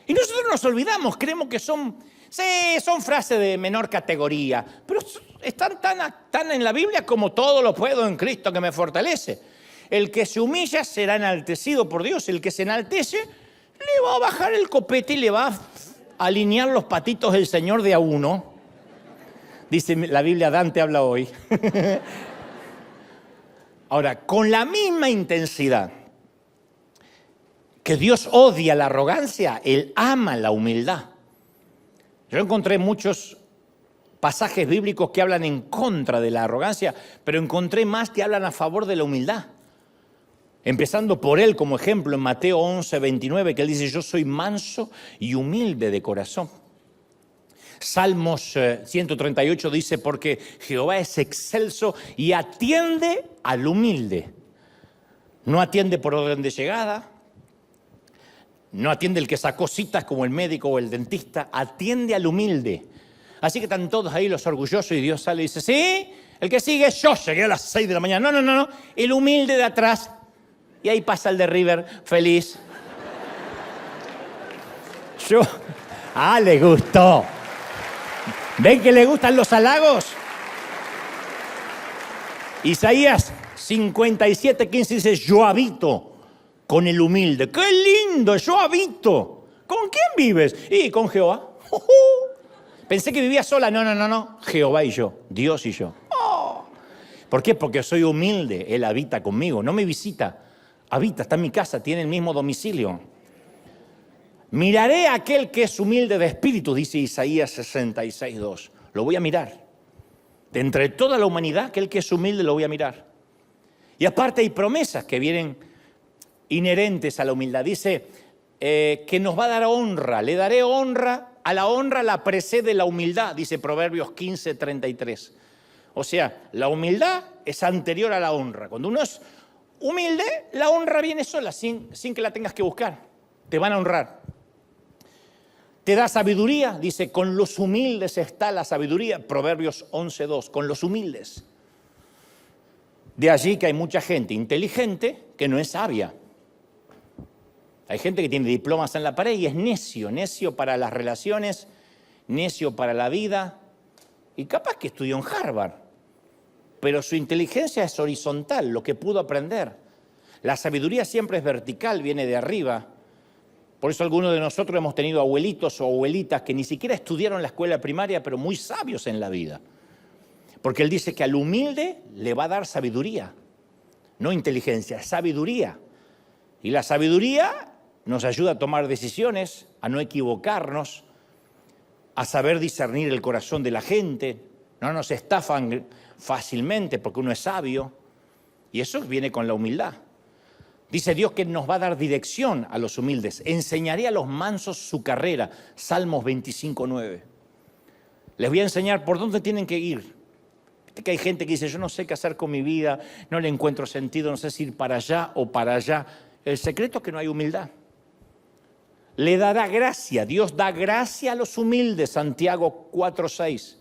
Y nosotros nos olvidamos, creemos que son frases de menor categoría, pero están tan en la Biblia como todo lo puedo en Cristo que me fortalece. El que se humilla será enaltecido por Dios, el que se enaltece le va a bajar el copete y le va a alinear los patitos del Señor de a uno. Dice la Biblia, Dante habla hoy. Ahora, con la misma intensidad que Dios odia la arrogancia, Él ama la humildad. Yo encontré muchos pasajes bíblicos que hablan en contra de la arrogancia, pero encontré más que hablan a favor de la humildad. Empezando por Él como ejemplo en Mateo 11:29, que Él dice, yo soy manso y humilde de corazón. Salmos 138 dice, porque Jehová es excelso y atiende al humilde. No atiende por orden de llegada, no atiende el que sacó citas como el médico o el dentista, atiende al humilde. Así que están todos ahí los orgullosos y Dios sale y dice, sí, el que sigue yo, llegué a las 6 de la mañana. No, el humilde de atrás. Y ahí pasa el de River, feliz. Le gustó. ¿Ven que le gustan los halagos? Isaías 57:15 dice, yo habito con el humilde. ¡Qué lindo! Yo habito. ¿Con quién vives? Y con Jehová. Pensé que vivía sola. No. Jehová y yo. Dios y yo. ¿Por qué? Porque soy humilde. Él habita conmigo. No me visita. Habita, está en mi casa. Tiene el mismo domicilio. Miraré a aquel que es humilde de espíritu, dice Isaías 66:2. Lo voy a mirar. De entre toda la humanidad, aquel que es humilde lo voy a mirar. Y aparte hay promesas que vienen inherentes a la humildad. Dice que nos va a dar honra. Le daré honra. A la honra la precede la humildad, dice Proverbios 15:33. O sea, la humildad es anterior a la honra. Cuando uno es humilde, la honra viene sola, sin que la tengas que buscar. Te van a honrar. Te da sabiduría, dice, con los humildes está la sabiduría. Proverbios 11:2, con los humildes. De allí que hay mucha gente inteligente que no es sabia. Hay gente que tiene diplomas en la pared y es necio para las relaciones, necio para la vida. Y capaz que estudió en Harvard, pero su inteligencia es horizontal, lo que pudo aprender. La sabiduría siempre es vertical, viene de arriba. Por eso algunos de nosotros hemos tenido abuelitos o abuelitas que ni siquiera estudiaron la escuela primaria, pero muy sabios en la vida. Porque él dice que al humilde le va a dar sabiduría, no inteligencia, sabiduría. Y la sabiduría nos ayuda a tomar decisiones, a no equivocarnos, a saber discernir el corazón de la gente. No nos estafan fácilmente porque uno es sabio. Y eso viene con la humildad. Dice Dios que nos va a dar dirección a los humildes. Enseñaré a los mansos su carrera. Salmos 25:9. Les voy a enseñar por dónde tienen que ir. Viste que hay gente que dice, yo no sé qué hacer con mi vida, no le encuentro sentido, no sé si ir para allá o para allá. El secreto es que no hay humildad. Le dará gracia. Dios da gracia a los humildes. Santiago 4:6.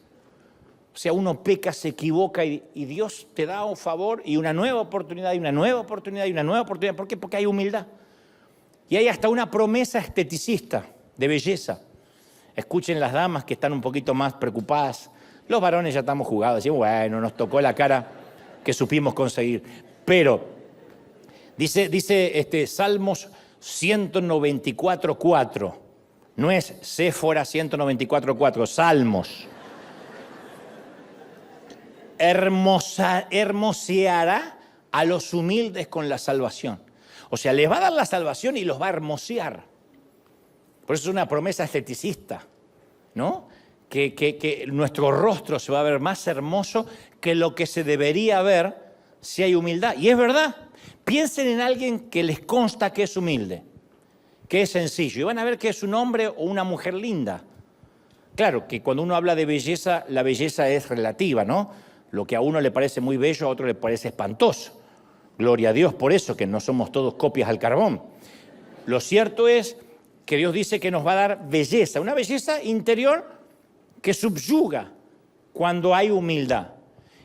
O sea, uno peca, se equivoca y Dios te da un favor y una nueva oportunidad y una nueva oportunidad y una nueva oportunidad. ¿Por qué? Porque hay humildad. Y hay hasta una promesa esteticista de belleza. Escuchen las damas que están un poquito más preocupadas. Los varones ya estamos jugados. Decimos, bueno, nos tocó la cara que supimos conseguir. Pero dice Salmos 194:4. No es Séfora 194:4, Salmos. Hermoseará a los humildes con la salvación. O sea, les va a dar la salvación y los va a hermosear. Por eso es una promesa esteticista, ¿no? Que nuestro rostro se va a ver más hermoso que lo que se debería ver si hay humildad. Y es verdad. Piensen en alguien que les consta que es humilde, que es sencillo. Y van a ver que es un hombre o una mujer linda. Claro, que cuando uno habla de belleza, la belleza es relativa, ¿no? Lo que a uno le parece muy bello, a otro le parece espantoso. Gloria a Dios por eso, que no somos todos copias al carbón. Lo cierto es que Dios dice que nos va a dar belleza, una belleza interior que subyuga cuando hay humildad.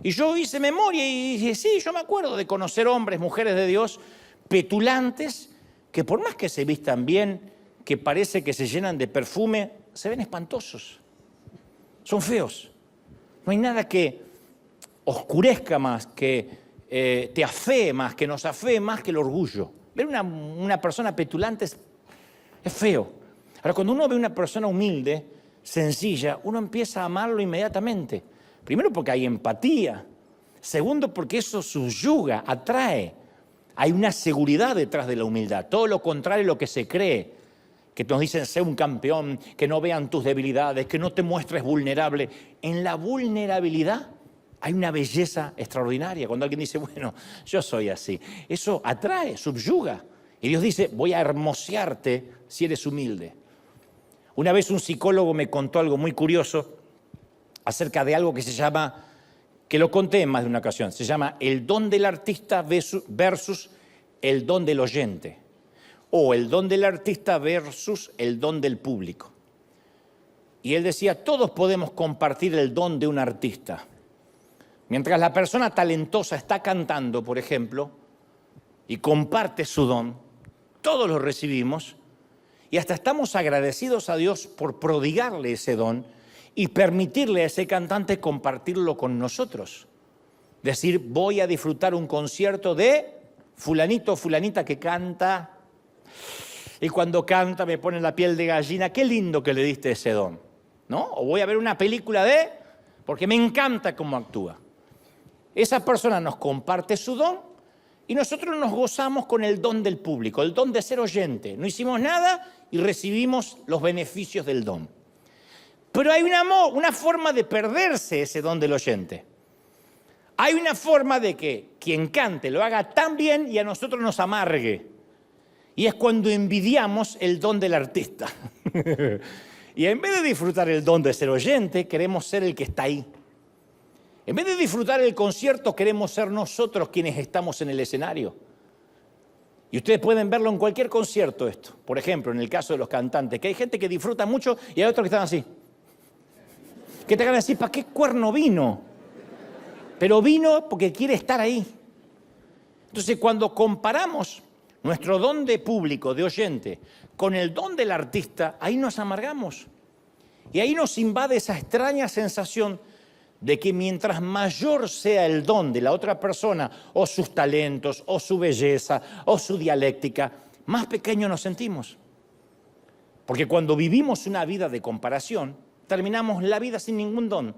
Y yo hice memoria y dije, sí, yo me acuerdo de conocer hombres, mujeres de Dios, petulantes, que por más que se vistan bien, que parece que se llenan de perfume, se ven espantosos. Son feos. No hay nada que oscurezca más, que te afee más, que nos afee más que el orgullo. Ver una persona petulante es feo. Ahora, cuando uno ve una persona humilde, sencilla, uno empieza a amarlo inmediatamente. Primero porque hay empatía. Segundo porque eso subyuga, atrae. Hay una seguridad detrás de la humildad. Todo lo contrario a lo que se cree. Que nos dicen, sé un campeón, que no vean tus debilidades, que no te muestres vulnerable. En la vulnerabilidad hay una belleza extraordinaria. Cuando alguien dice, bueno, yo soy así. Eso atrae, subyuga. Y Dios dice, voy a hermosearte si eres humilde. Una vez un psicólogo me contó algo muy curioso acerca de algo que se llama, que lo conté en más de una ocasión, se llama el don del artista versus el don del oyente, o el don del artista versus el don del público. Y él decía, todos podemos compartir el don de un artista. Mientras la persona talentosa está cantando, por ejemplo, y comparte su don, todos lo recibimos y hasta estamos agradecidos a Dios por prodigarle ese don y permitirle a ese cantante compartirlo con nosotros. Decir, voy a disfrutar un concierto de fulanito o fulanita que canta, y cuando canta me pone la piel de gallina, qué lindo que le diste ese don, ¿no? O voy a ver una película porque me encanta cómo actúa. Esa persona nos comparte su don y nosotros nos gozamos con el don del público, el don de ser oyente. No hicimos nada y recibimos los beneficios del don. Pero hay una forma de perderse ese don del oyente. Hay una forma de que quien cante lo haga tan bien y a nosotros nos amargue. Y es cuando envidiamos el don del artista. Y en vez de disfrutar el don de ser oyente, queremos ser el que está ahí. En vez de disfrutar el concierto, queremos ser nosotros quienes estamos en el escenario. Y ustedes pueden verlo en cualquier concierto esto. Por ejemplo, en el caso de los cantantes, que hay gente que disfruta mucho y hay otros que están así. Que te van a decir, ¿para qué cuerno vino? Pero vino porque quiere estar ahí. Entonces, cuando comparamos nuestro don de público, de oyente, con el don del artista, ahí nos amargamos. Y ahí nos invade esa extraña sensación de que mientras mayor sea el don de la otra persona, o sus talentos, o su belleza, o su dialéctica, más pequeño nos sentimos. Porque cuando vivimos una vida de comparación, terminamos la vida sin ningún don.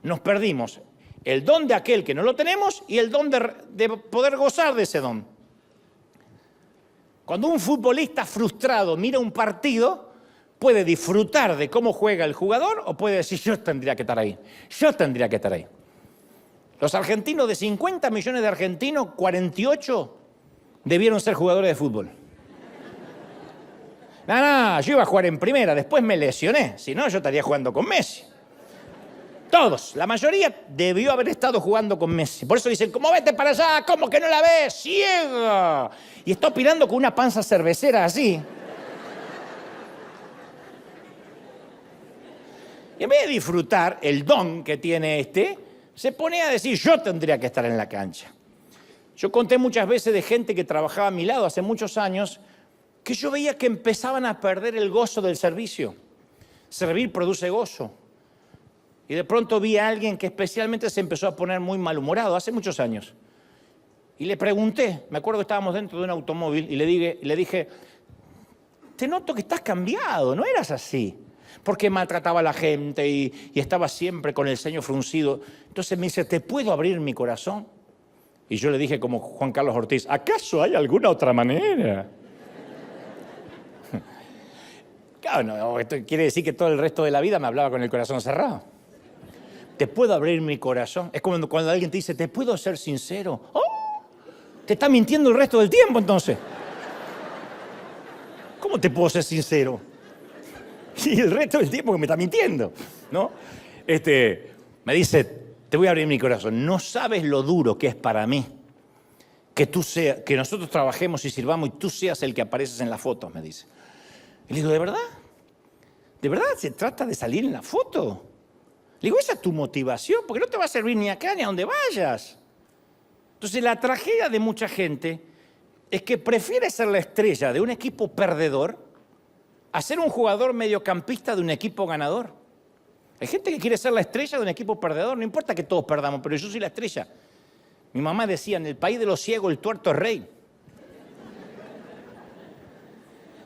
Nos perdimos el don de aquel que no lo tenemos y el don de poder gozar de ese don. Cuando un futbolista frustrado mira un partido, puede disfrutar de cómo juega el jugador o puede decir, yo tendría que estar ahí, yo tendría que estar ahí. Los argentinos, de 50 millones de argentinos, 48 debieron ser jugadores de fútbol. No, yo iba a jugar en primera, después me lesioné, si no yo estaría jugando con Messi. Todos, la mayoría debió haber estado jugando con Messi. Por eso dicen, ¿cómo vete para allá? ¿Cómo que no la ves? ¡Ciega! Y está opinando con una panza cervecera así. Y en vez de disfrutar el don que tiene se pone a decir, yo tendría que estar en la cancha. Yo conté muchas veces de gente que trabajaba a mi lado hace muchos años, que yo veía que empezaban a perder el gozo del servicio. Servir produce gozo. Y de pronto vi a alguien que especialmente se empezó a poner muy malhumorado, hace muchos años. Y le pregunté, me acuerdo que estábamos dentro de un automóvil, y le dije, te noto que estás cambiado, no eras así. Porque maltrataba a la gente y estaba siempre con el ceño fruncido. Entonces me dice, ¿te puedo abrir mi corazón? Y yo le dije como Juan Carlos Ortiz, ¿acaso hay alguna otra manera? Claro, no, esto quiere decir que todo el resto de la vida me hablaba con el corazón cerrado. ¿Te puedo abrir mi corazón? Es como cuando alguien te dice, ¿te puedo ser sincero? ¡Oh! Te está mintiendo el resto del tiempo, entonces. ¿Cómo te puedo ser sincero? Y el resto del tiempo que me está mintiendo, ¿no? Me dice, te voy a abrir mi corazón. No sabes lo duro que es para mí que nosotros trabajemos y sirvamos y tú seas el que apareces en las fotos, me dice. Y le digo, ¿de verdad? ¿De verdad se trata de salir en la foto? Le digo, esa es tu motivación, porque no te va a servir ni acá ni a donde vayas. Entonces, la tragedia de mucha gente es que prefiere ser la estrella de un equipo perdedor a ser un jugador mediocampista de un equipo ganador. Hay gente que quiere ser la estrella de un equipo perdedor, no importa que todos perdamos, pero yo soy la estrella. Mi mamá decía, en el país de los ciegos el tuerto es rey.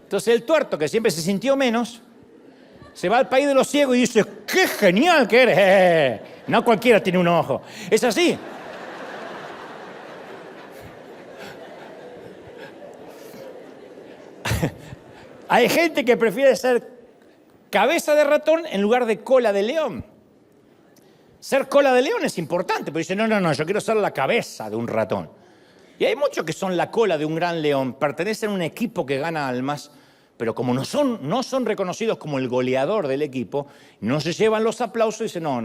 Entonces el tuerto, que siempre se sintió menos, se va al país de los ciegos y dice, ¡qué genial que eres! No cualquiera tiene un ojo. Es así. Hay gente que prefiere ser cabeza de ratón en lugar de cola de león. Ser cola de león es importante, pero dice, no, yo quiero ser la cabeza de un ratón. Y hay muchos que son la cola de un gran león, pertenecen a un equipo que gana almas, pero como no son reconocidos como el goleador del equipo, no se llevan los aplausos y dicen, no.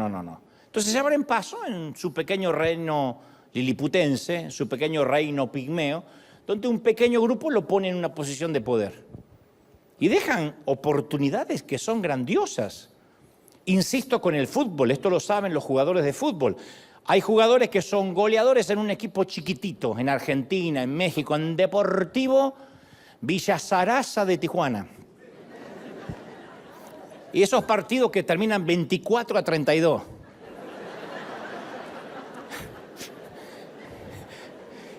Entonces se abren paso en su pequeño reino liliputense, en su pequeño reino pigmeo, donde un pequeño grupo lo pone en una posición de poder. Y dejan oportunidades que son grandiosas. Insisto con el fútbol, esto lo saben los jugadores de fútbol. Hay jugadores que son goleadores en un equipo chiquitito, en Argentina, en México, en Deportivo Villa Zaraza de Tijuana. Y esos partidos que terminan 24-32.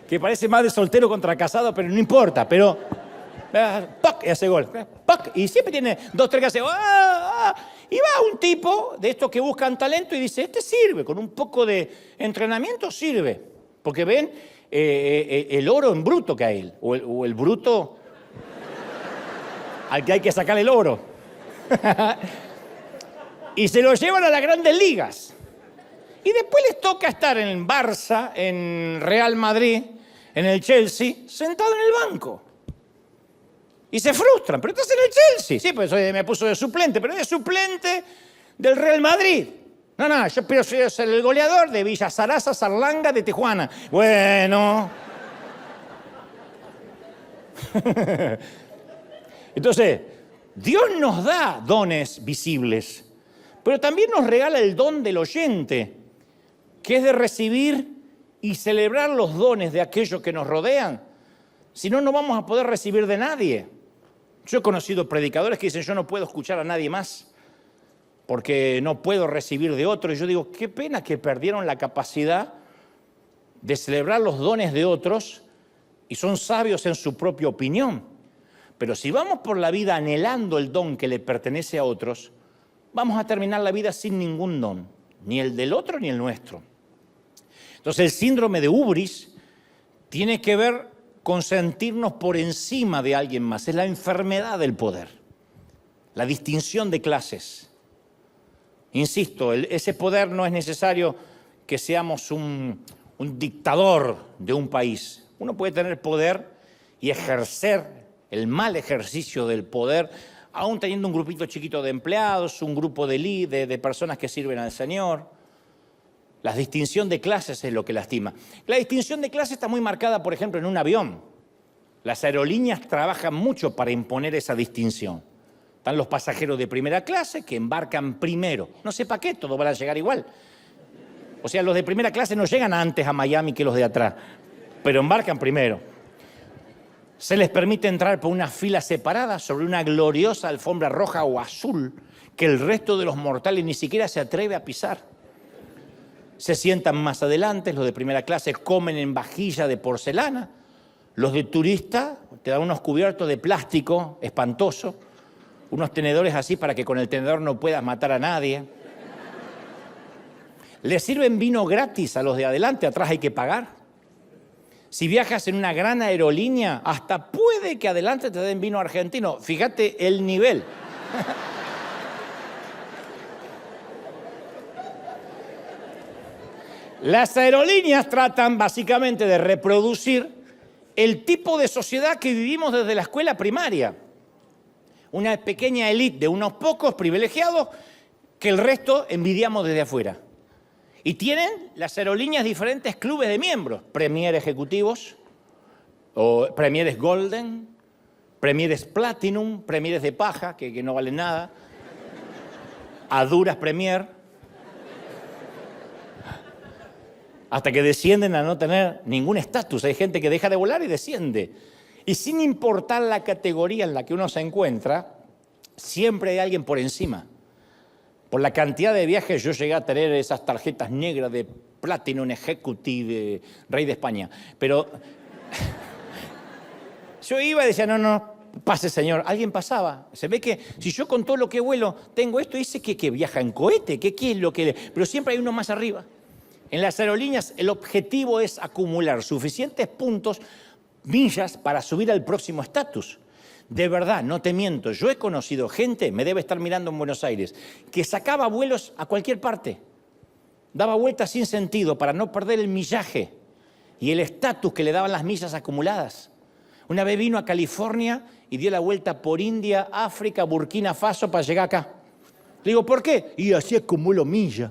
Que parece más de soltero contra casado, pero no importa, pero... ¡Pac! Y hace gol. ¡Pac! Y siempre tiene 2, 3 que hace... Y va un tipo de estos que buscan talento y dice, este sirve, con un poco de entrenamiento sirve. Porque ven el oro en bruto que hay, o el bruto al que hay que sacar el oro. Y se lo llevan a las grandes ligas. Y después les toca estar en Barça, en Real Madrid, en el Chelsea, sentado en el banco. Y se frustran, pero estás en el Chelsea. Sí, pues me puso de suplente, pero es suplente del Real Madrid. No, yo quiero ser el goleador de Villa Zaraza, Zarlanga de Tijuana. Bueno. Entonces, Dios nos da dones visibles, pero también nos regala el don del oyente, que es de recibir y celebrar los dones de aquellos que nos rodean. Si no, no vamos a poder recibir de nadie. Yo he conocido predicadores que dicen, yo no puedo escuchar a nadie más porque no puedo recibir de otro. Y yo digo, qué pena que perdieron la capacidad de celebrar los dones de otros y son sabios en su propia opinión. Pero si vamos por la vida anhelando el don que le pertenece a otros, vamos a terminar la vida sin ningún don, ni el del otro ni el nuestro. Entonces el síndrome de ubris tiene que ver con sentirnos por encima de alguien más. Es la enfermedad del poder, la distinción de clases. Insisto, ese poder no es necesario que seamos un dictador de un país. Uno puede tener poder y ejercer el mal ejercicio del poder, aún teniendo un grupito chiquito de empleados, un grupo de personas que sirven al Señor. La distinción de clases es lo que lastima. La distinción de clases está muy marcada, por ejemplo, en un avión. Las aerolíneas trabajan mucho para imponer esa distinción. Están los pasajeros de primera clase que embarcan primero. No sé para qué, todos van a llegar igual. O sea, los de primera clase no llegan antes a Miami que los de atrás, pero embarcan primero. Se les permite entrar por una fila separada sobre una gloriosa alfombra roja o azul que el resto de los mortales ni siquiera se atreve a pisar. Se sientan más adelante, los de primera clase comen en vajilla de porcelana, los de turista te dan unos cubiertos de plástico espantoso, unos tenedores así para que con el tenedor no puedas matar a nadie. Les sirven vino gratis a los de adelante, atrás hay que pagar. Si viajas en una gran aerolínea, hasta puede que adelante te den vino argentino. Fíjate el nivel. Las aerolíneas tratan básicamente de reproducir el tipo de sociedad que vivimos desde la escuela primaria. Una pequeña élite de unos pocos privilegiados que el resto envidiamos desde afuera. Y tienen las aerolíneas diferentes clubes de miembros, Premier ejecutivos, o Premieres Golden, Premieres Platinum, Premieres de paja, que no valen nada, a duras Premier, hasta que descienden a no tener ningún estatus. Hay gente que deja de volar y desciende. Y sin importar la categoría en la que uno se encuentra, siempre hay alguien por encima. Por la cantidad de viajes yo llegué a tener esas tarjetas negras de Platinum Executive, Rey de España. Pero yo iba y decía, no, pase señor. Alguien pasaba. Se ve que si yo con todo lo que vuelo tengo esto, dice que viaja en cohete, ¿qué es lo que...? Pero siempre hay uno más arriba. En las aerolíneas el objetivo es acumular suficientes puntos, millas, para subir al próximo estatus. De verdad, no te miento, yo he conocido gente, me debe estar mirando en Buenos Aires, que sacaba vuelos a cualquier parte. Daba vueltas sin sentido para no perder el millaje y el estatus que le daban las millas acumuladas. Una vez vino a California y dio la vuelta por India, África, Burkina Faso para llegar acá. Le digo, ¿por qué? Y así es como lo milla.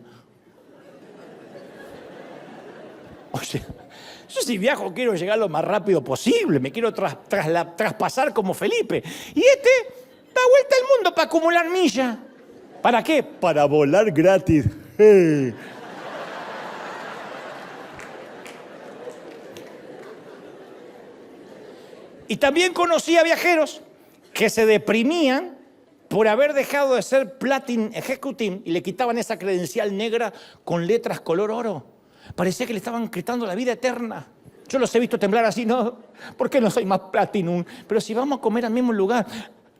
O sea, yo si viajo quiero llegar lo más rápido posible, me quiero traspasar como Felipe. Y este da vuelta al mundo para acumular millas. ¿Para qué? Para volar gratis. Y también conocí a viajeros que se deprimían por haber dejado de ser Platinum Executive y le quitaban esa credencial negra con letras color oro. Parecía que le estaban quitando la vida eterna. Yo los he visto temblar así, ¿no? ¿Por qué no soy más Platinum? Pero si vamos a comer al mismo lugar,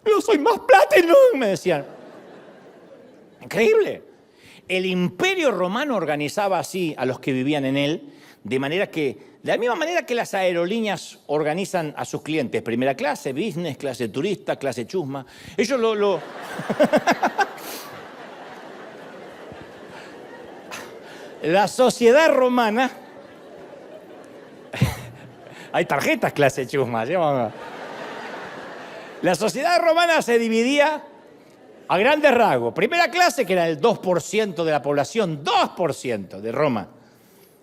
no soy más Platinum, me decían. Increíble. El Imperio Romano organizaba así a los que vivían en él, de la misma manera que las aerolíneas organizan a sus clientes, primera clase, business, clase turista, clase chusma. Ellos lo... La sociedad romana... Hay tarjetas clase chusma. ¿Sí? La sociedad romana se dividía a grandes rasgos. Primera clase, que era el 2% de la población, 2% de Roma.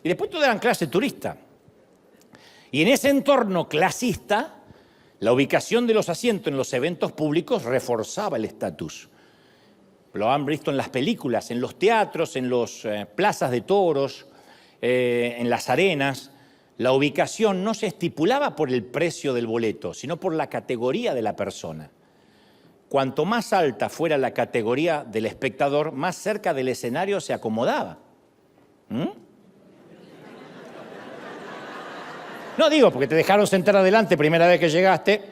Y después todo eran clase turista. Y en ese entorno clasista, la ubicación de los asientos en los eventos públicos reforzaba el estatus. Lo han visto en las películas, en los teatros, en las plazas de toros, en las arenas. La ubicación no se estipulaba por el precio del boleto, sino por la categoría de la persona. Cuanto más alta fuera la categoría del espectador, más cerca del escenario se acomodaba. No digo, porque te dejaron sentar adelante primera vez que llegaste.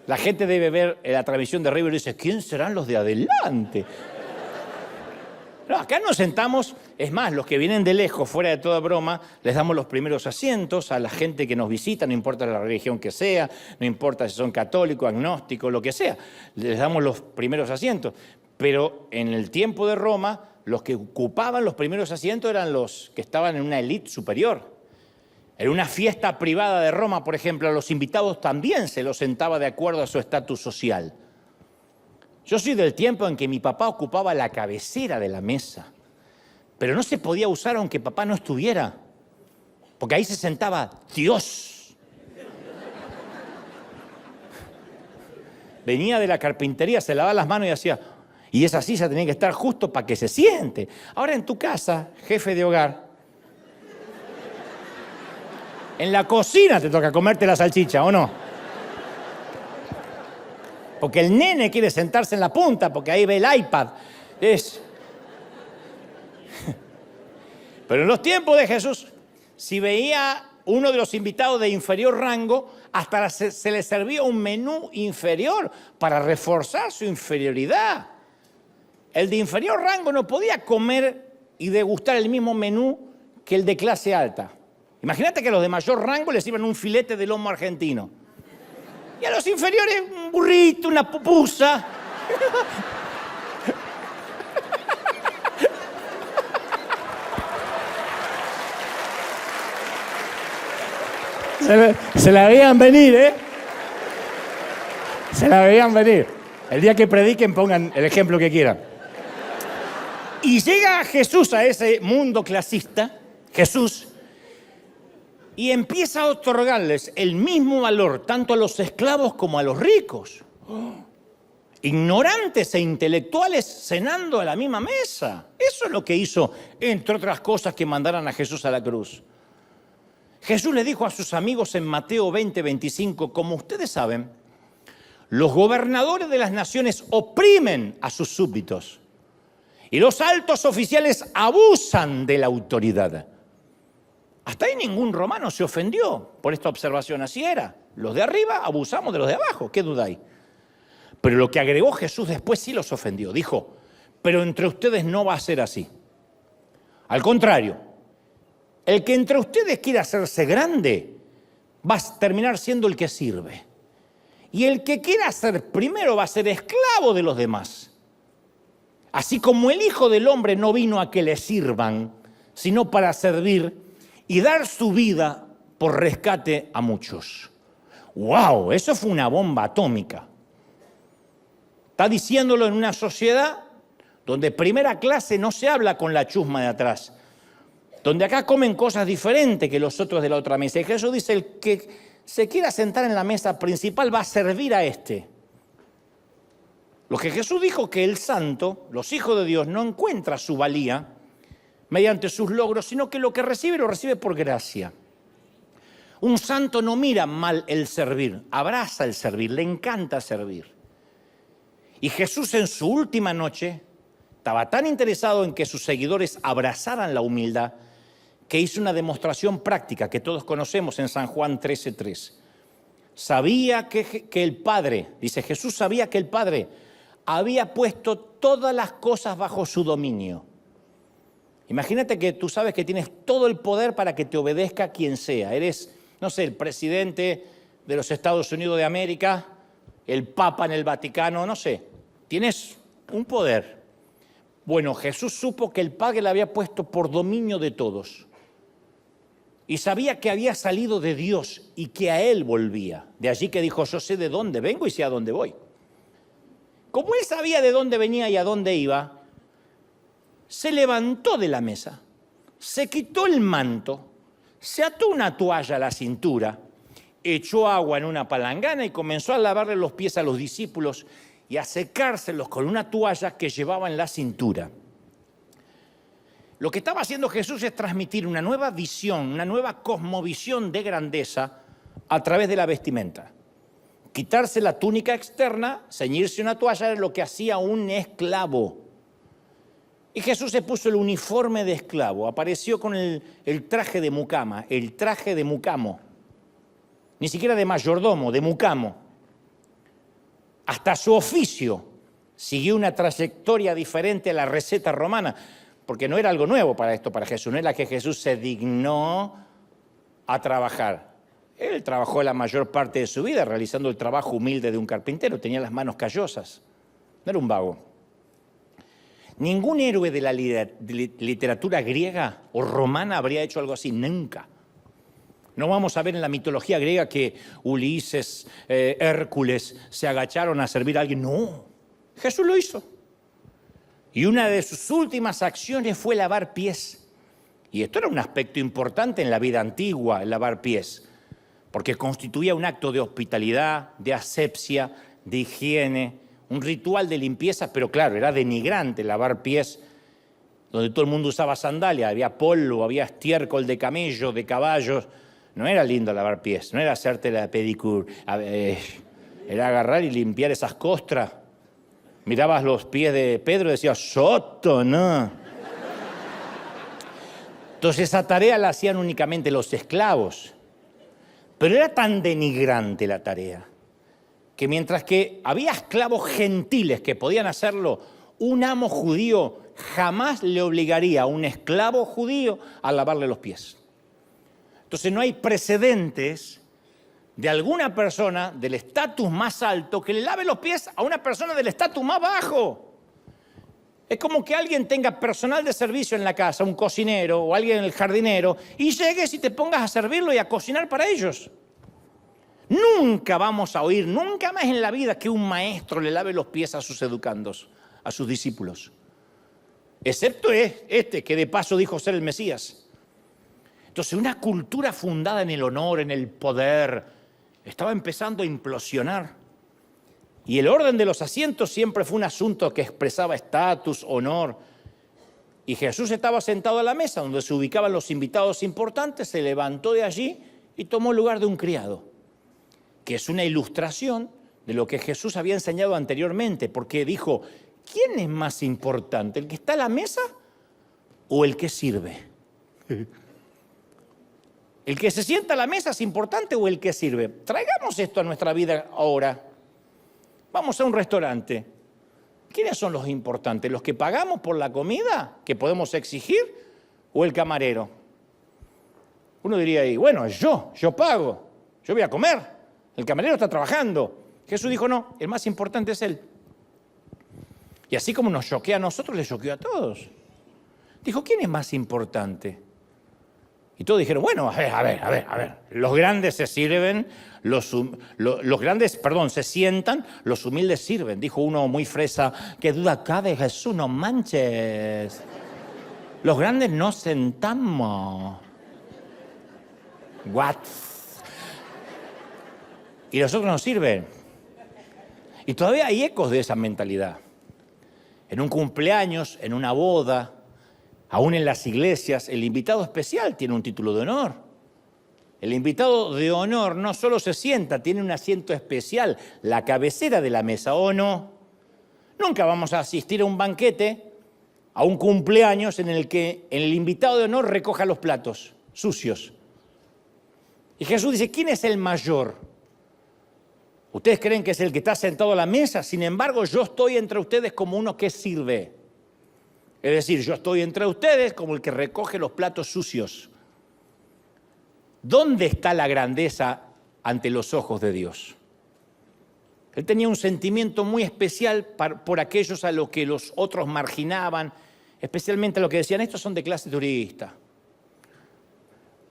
La gente debe ver la transmisión de River y dice, ¿quién serán los de adelante? No, acá nos sentamos, es más, los que vienen de lejos, fuera de toda broma, les damos los primeros asientos a la gente que nos visita, no importa la religión que sea, no importa si son católicos, agnósticos, lo que sea, les damos los primeros asientos. Pero en el tiempo de Roma, los que ocupaban los primeros asientos eran los que estaban en una élite superior. En una fiesta privada de Roma, por ejemplo, a los invitados también se los sentaba de acuerdo a su estatus social. Yo soy del tiempo en que mi papá ocupaba la cabecera de la mesa, pero no se podía usar aunque papá no estuviera, porque ahí se sentaba Dios. Venía de la carpintería, se lavaba las manos y hacía... Y esa silla tenía que estar justo para que se siente. Ahora en tu casa, jefe de hogar, en la cocina te toca comerte la salchicha, ¿o no? Porque el nene quiere sentarse en la punta, porque ahí ve el iPad. Pero en los tiempos de Jesús, si veía uno de los invitados de inferior rango, hasta se le servía un menú inferior para reforzar su inferioridad. El de inferior rango no podía comer y degustar el mismo menú que el de clase alta. Imagínate que a los de mayor rango les sirven un filete de lomo argentino. Y a los inferiores un burrito, una pupusa. Se la veían venir, ¿eh? Se la veían venir. El día que prediquen pongan el ejemplo que quieran. Y llega Jesús a ese mundo clasista, Jesús, y empieza a otorgarles el mismo valor tanto a los esclavos como a los ricos. Ignorantes e intelectuales cenando a la misma mesa. Eso es lo que hizo, entre otras cosas, que mandaran a Jesús a la cruz. Jesús le dijo a sus amigos en Mateo 20:25, como ustedes saben, los gobernadores de las naciones oprimen a sus súbditos y los altos oficiales abusan de la autoridad. Hasta ahí ningún romano se ofendió por esta observación, así era. Los de arriba abusamos de los de abajo, ¿qué duda hay? Pero lo que agregó Jesús después sí los ofendió. Dijo, pero entre ustedes no va a ser así. Al contrario, el que entre ustedes quiera hacerse grande va a terminar siendo el que sirve. Y el que quiera ser primero va a ser esclavo de los demás. Así como el Hijo del Hombre no vino a que le sirvan, sino para servir y dar su vida por rescate a muchos. ¡Wow! Eso fue una bomba atómica. Está diciéndolo en una sociedad donde primera clase no se habla con la chusma de atrás, donde acá comen cosas diferentes que los otros de la otra mesa. Y Jesús dice, el que se quiera sentar en la mesa principal va a servir a este. Lo que Jesús dijo, que el santo, los hijos de Dios, no encuentra su valía mediante sus logros, sino que lo que recibe lo recibe por gracia. Un santo no mira mal el servir, abraza el servir, le encanta servir. Y Jesús en su última noche estaba tan interesado en que sus seguidores abrazaran la humildad que hizo una demostración práctica que todos conocemos en San Juan 13:3. Sabía que el Padre, dice Jesús, sabía que el Padre había puesto todas las cosas bajo su dominio. Imagínate que tú sabes que tienes todo el poder para que te obedezca quien sea. Eres, no sé, el presidente de los Estados Unidos de América, el Papa en el Vaticano, no sé. Tienes un poder. Bueno, Jesús supo que el Padre le había puesto por dominio de todos. Y sabía que había salido de Dios y que a Él volvía. De allí que dijo, yo sé de dónde vengo y sé a dónde voy. Como Él sabía de dónde venía y a dónde iba, se levantó de la mesa, se quitó el manto, se ató una toalla a la cintura, echó agua en una palangana y comenzó a lavarle los pies a los discípulos y a secárselos con una toalla que llevaba en la cintura. Lo que estaba haciendo Jesús es transmitir una nueva visión, una nueva cosmovisión de grandeza a través de la vestimenta. Quitarse la túnica externa, ceñirse una toalla era lo que hacía un esclavo. Y Jesús se puso el uniforme de esclavo, apareció con el traje de mucama, el traje de mucamo. Ni siquiera de mayordomo, de mucamo. Hasta su oficio siguió una trayectoria diferente a la receta romana, porque no era algo nuevo para esto, para Jesús, no era que Jesús se dignó a trabajar. Él trabajó la mayor parte de su vida realizando el trabajo humilde de un carpintero, tenía las manos callosas, no era un vago. Ningún héroe de la literatura griega o romana habría hecho algo así, nunca. No vamos a ver en la mitología griega que Ulises, Hércules se agacharon a servir a alguien. No, Jesús lo hizo. Y una de sus últimas acciones fue lavar pies. Y esto era un aspecto importante en la vida antigua, el lavar pies, porque constituía un acto de hospitalidad, de asepsia, de higiene, un ritual de limpieza, pero claro, era denigrante lavar pies, donde todo el mundo usaba sandalias, había polvo, había estiércol de camello, de caballos. No era lindo lavar pies, no era hacerte la pedicure, era agarrar y limpiar esas costras. Mirabas los pies de Pedro y decías, ¡soto, no! Entonces esa tarea la hacían únicamente los esclavos. Pero era tan denigrante la tarea que mientras que había esclavos gentiles que podían hacerlo, un amo judío jamás le obligaría a un esclavo judío a lavarle los pies. Entonces no hay precedentes de alguna persona del estatus más alto que le lave los pies a una persona del estatus más bajo. Es como que alguien tenga personal de servicio en la casa, un cocinero o alguien, el jardinero, y llegues y te pongas a servirlo y a cocinar para ellos. Nunca vamos a oír, nunca más en la vida, que un maestro le lave los pies a sus educandos, a sus discípulos. Excepto este, que de paso dijo ser el Mesías. Entonces, una cultura fundada en el honor, en el poder, estaba empezando a implosionar. Y el orden de los asientos siempre fue un asunto que expresaba estatus, honor. Y Jesús estaba sentado a la mesa donde se ubicaban los invitados importantes, se levantó de allí y tomó el lugar de un criado, que es una ilustración de lo que Jesús había enseñado anteriormente, porque dijo, ¿quién es más importante, el que está a la mesa o el que sirve? ¿El que se sienta a la mesa es importante o el que sirve? Traigamos esto a nuestra vida ahora. Vamos a un restaurante. ¿Quiénes son los importantes? ¿Los que pagamos por la comida que podemos exigir o el camarero? Uno diría ahí, bueno, yo pago, yo voy a comer, el camarero está trabajando. Jesús dijo, no, el más importante es él. Y así como nos choquea a nosotros, le choqueó a todos. Dijo, ¿quién es más importante? Y todos dijeron, bueno, a ver. Los grandes se sirven, se sientan, los humildes sirven. Dijo uno muy fresa, ¿qué duda cabe, Jesús? No manches. Los grandes no sentamos. What? Y los otros no sirven. Y todavía hay ecos de esa mentalidad. En un cumpleaños, en una boda, aún en las iglesias, el invitado especial tiene un título de honor. El invitado de honor no solo se sienta, tiene un asiento especial, la cabecera de la mesa, ¿o no? Nunca vamos a asistir a un banquete, a un cumpleaños en el que el invitado de honor recoja los platos sucios. Y Jesús dice, ¿quién es el mayor? Ustedes creen que es el que está sentado a la mesa, sin embargo, yo estoy entre ustedes como uno que sirve. Es decir, yo estoy entre ustedes como el que recoge los platos sucios. ¿Dónde está la grandeza ante los ojos de Dios? Él tenía un sentimiento muy especial por aquellos a los que los otros marginaban, especialmente a los que decían, estos son de clase turista.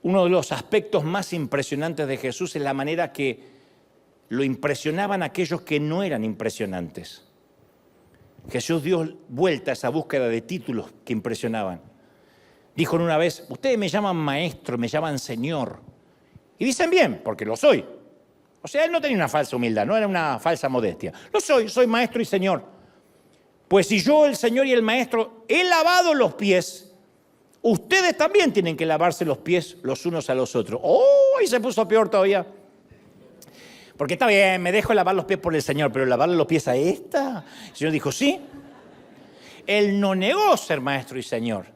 Uno de los aspectos más impresionantes de Jesús es la manera que lo impresionaban aquellos que no eran impresionantes. Jesús dio vuelta a esa búsqueda de títulos que impresionaban. Dijo una vez, ustedes me llaman maestro, me llaman señor. Y dicen bien, porque lo soy. O sea, él no tenía una falsa humildad, no era una falsa modestia. Lo soy maestro y señor. Pues si yo, el señor y el maestro, he lavado los pies, ustedes también tienen que lavarse los pies los unos a los otros. ¡Oh! Y se puso peor todavía. Porque está bien, me dejo lavar los pies por el Señor, pero lavarle los pies a esta. El Señor dijo, sí. Él no negó ser maestro y Señor,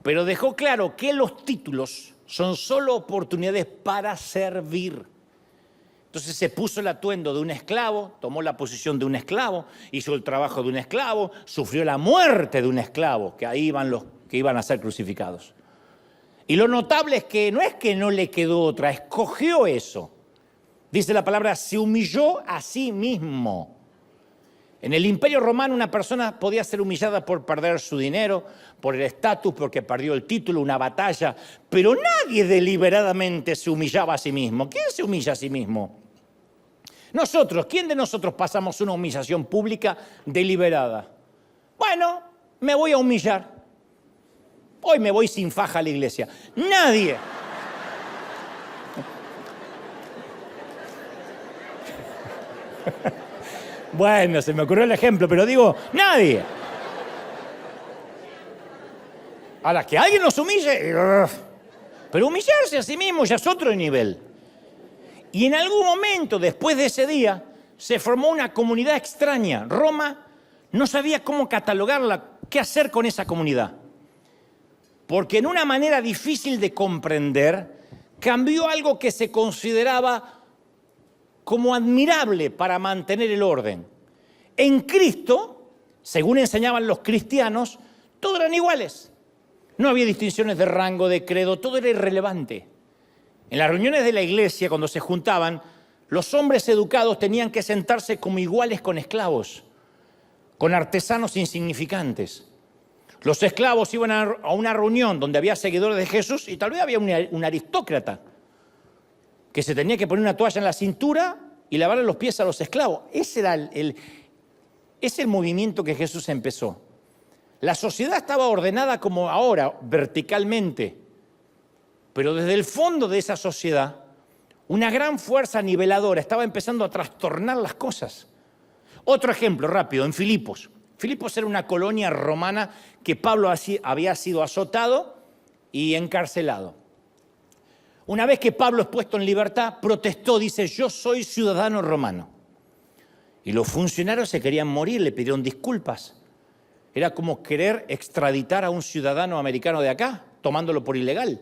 pero dejó claro que los títulos son solo oportunidades para servir. Entonces se puso el atuendo de un esclavo, tomó la posición de un esclavo, hizo el trabajo de un esclavo, sufrió la muerte de un esclavo, que ahí iban los que iban a ser crucificados. Y lo notable es que no le quedó otra, escogió eso. Dice la palabra, se humilló a sí mismo. En el Imperio Romano una persona podía ser humillada por perder su dinero, por el estatus, porque perdió el título, una batalla, pero nadie deliberadamente se humillaba a sí mismo. ¿Quién se humilla a sí mismo? Nosotros, ¿quién de nosotros pasamos una humillación pública deliberada? Bueno, me voy a humillar. Hoy me voy sin faja a la iglesia. Nadie. Bueno, se me ocurrió el ejemplo, pero digo, nadie. Ahora, que alguien nos humille, pero humillarse a sí mismo ya es otro nivel. Y en algún momento, después de ese día, se formó una comunidad extraña. Roma no sabía cómo catalogarla, qué hacer con esa comunidad. Porque en una manera difícil de comprender, cambió algo que se consideraba como admirable para mantener el orden. En Cristo, según enseñaban los cristianos, todos eran iguales. No había distinciones de rango, de credo, todo era irrelevante. En las reuniones de la iglesia, cuando se juntaban, los hombres educados tenían que sentarse como iguales con esclavos, con artesanos insignificantes. Los esclavos iban a una reunión donde había seguidores de Jesús y tal vez había un aristócrata que se tenía que poner una toalla en la cintura y lavarle los pies a los esclavos. Ese era el movimiento que Jesús empezó. La sociedad estaba ordenada como ahora, verticalmente, pero desde el fondo de esa sociedad, una gran fuerza niveladora estaba empezando a trastornar las cosas. Otro ejemplo rápido, en Filipos. Filipos era una colonia romana que Pablo había sido azotado y encarcelado. Una vez que Pablo es puesto en libertad, protestó, dice, yo soy ciudadano romano. Y los funcionarios se querían morir, le pidieron disculpas. Era como querer extraditar a un ciudadano americano de acá, tomándolo por ilegal.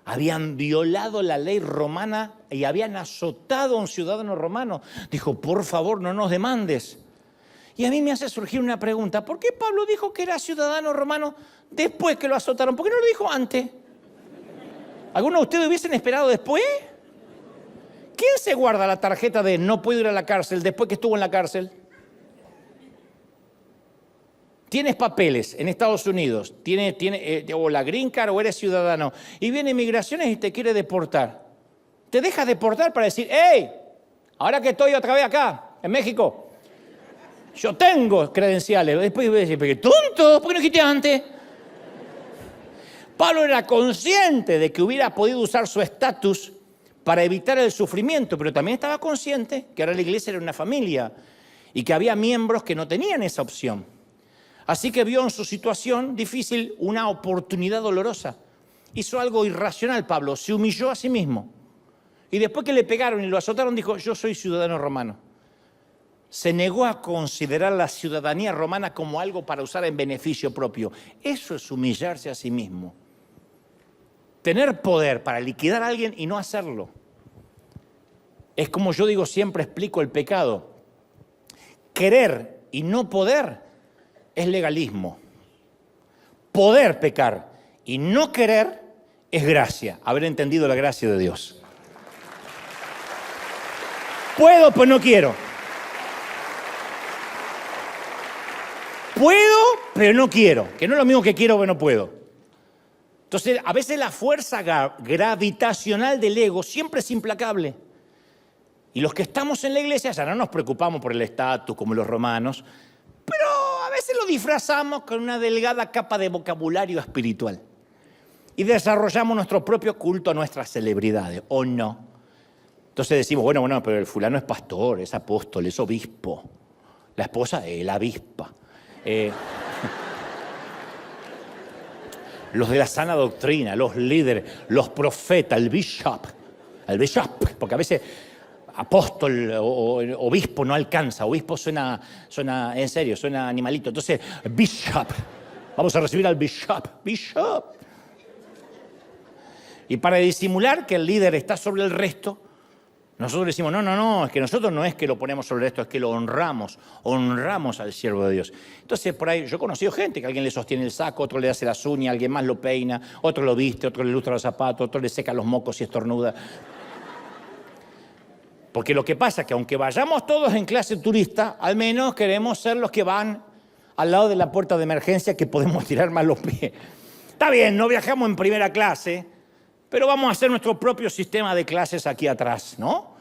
Habían violado la ley romana y habían azotado a un ciudadano romano. Dijo, por favor, no nos demandes. Y a mí me hace surgir una pregunta. ¿Por qué Pablo dijo que era ciudadano romano después que lo azotaron? ¿Por qué no lo dijo antes? ¿Algunos de ustedes hubiesen esperado después? ¿Quién se guarda la tarjeta de no puedo ir a la cárcel después que estuvo en la cárcel? tienes papeles en Estados Unidos, o la green card o eres ciudadano, y viene Migraciones y te quiere deportar. Te deja deportar para decir, ¡hey! Ahora que estoy otra vez acá, en México, yo tengo credenciales. Después voy a decir, ¿pero qué tonto? ¿Por qué no dijiste antes? Pablo era consciente de que hubiera podido usar su estatus para evitar el sufrimiento, pero también estaba consciente que ahora la iglesia era una familia y que había miembros que no tenían esa opción. Así que vio en su situación difícil una oportunidad dolorosa. Hizo algo irracional Pablo, se humilló a sí mismo. Y después que le pegaron y lo azotaron, dijo, yo soy ciudadano romano. Se negó a considerar la ciudadanía romana como algo para usar en beneficio propio. Eso es humillarse a sí mismo. Tener poder para liquidar a alguien y no hacerlo. Es como yo digo, siempre explico el pecado. Querer y no poder es legalismo. Poder pecar y no querer es gracia. Haber entendido la gracia de Dios. Puedo, pues no quiero. Puedo, pero no quiero. Que no es lo mismo que quiero, pero no puedo. Entonces, a veces la fuerza gravitacional del ego siempre es implacable. Y los que estamos en la iglesia ya no nos preocupamos por el estatus como los romanos, pero a veces lo disfrazamos con una delgada capa de vocabulario espiritual. Y desarrollamos nuestro propio culto a nuestras celebridades, ¿o no? Entonces decimos, bueno, pero el fulano es pastor, es apóstol, es obispo. La esposa es la avispa. Los de la sana doctrina, los líderes, los profetas, el bishop, porque a veces apóstol o obispo no alcanza, obispo suena en serio, suena animalito. Entonces, bishop, vamos a recibir al bishop. Y para disimular que el líder está sobre el resto, nosotros decimos, no, es que nosotros no es que lo ponemos sobre esto, es que lo honramos al siervo de Dios. Entonces, por ahí, yo he conocido gente que alguien le sostiene el saco, otro le hace las uñas, alguien más lo peina, otro lo viste, otro le lustra los zapatos, otro le seca los mocos y estornuda. Porque lo que pasa es que aunque vayamos todos en clase turista, al menos queremos ser los que van al lado de la puerta de emergencia que podemos tirar más los pies. Está bien, no viajamos en primera clase, pero vamos a hacer nuestro propio sistema de clases aquí atrás, ¿no?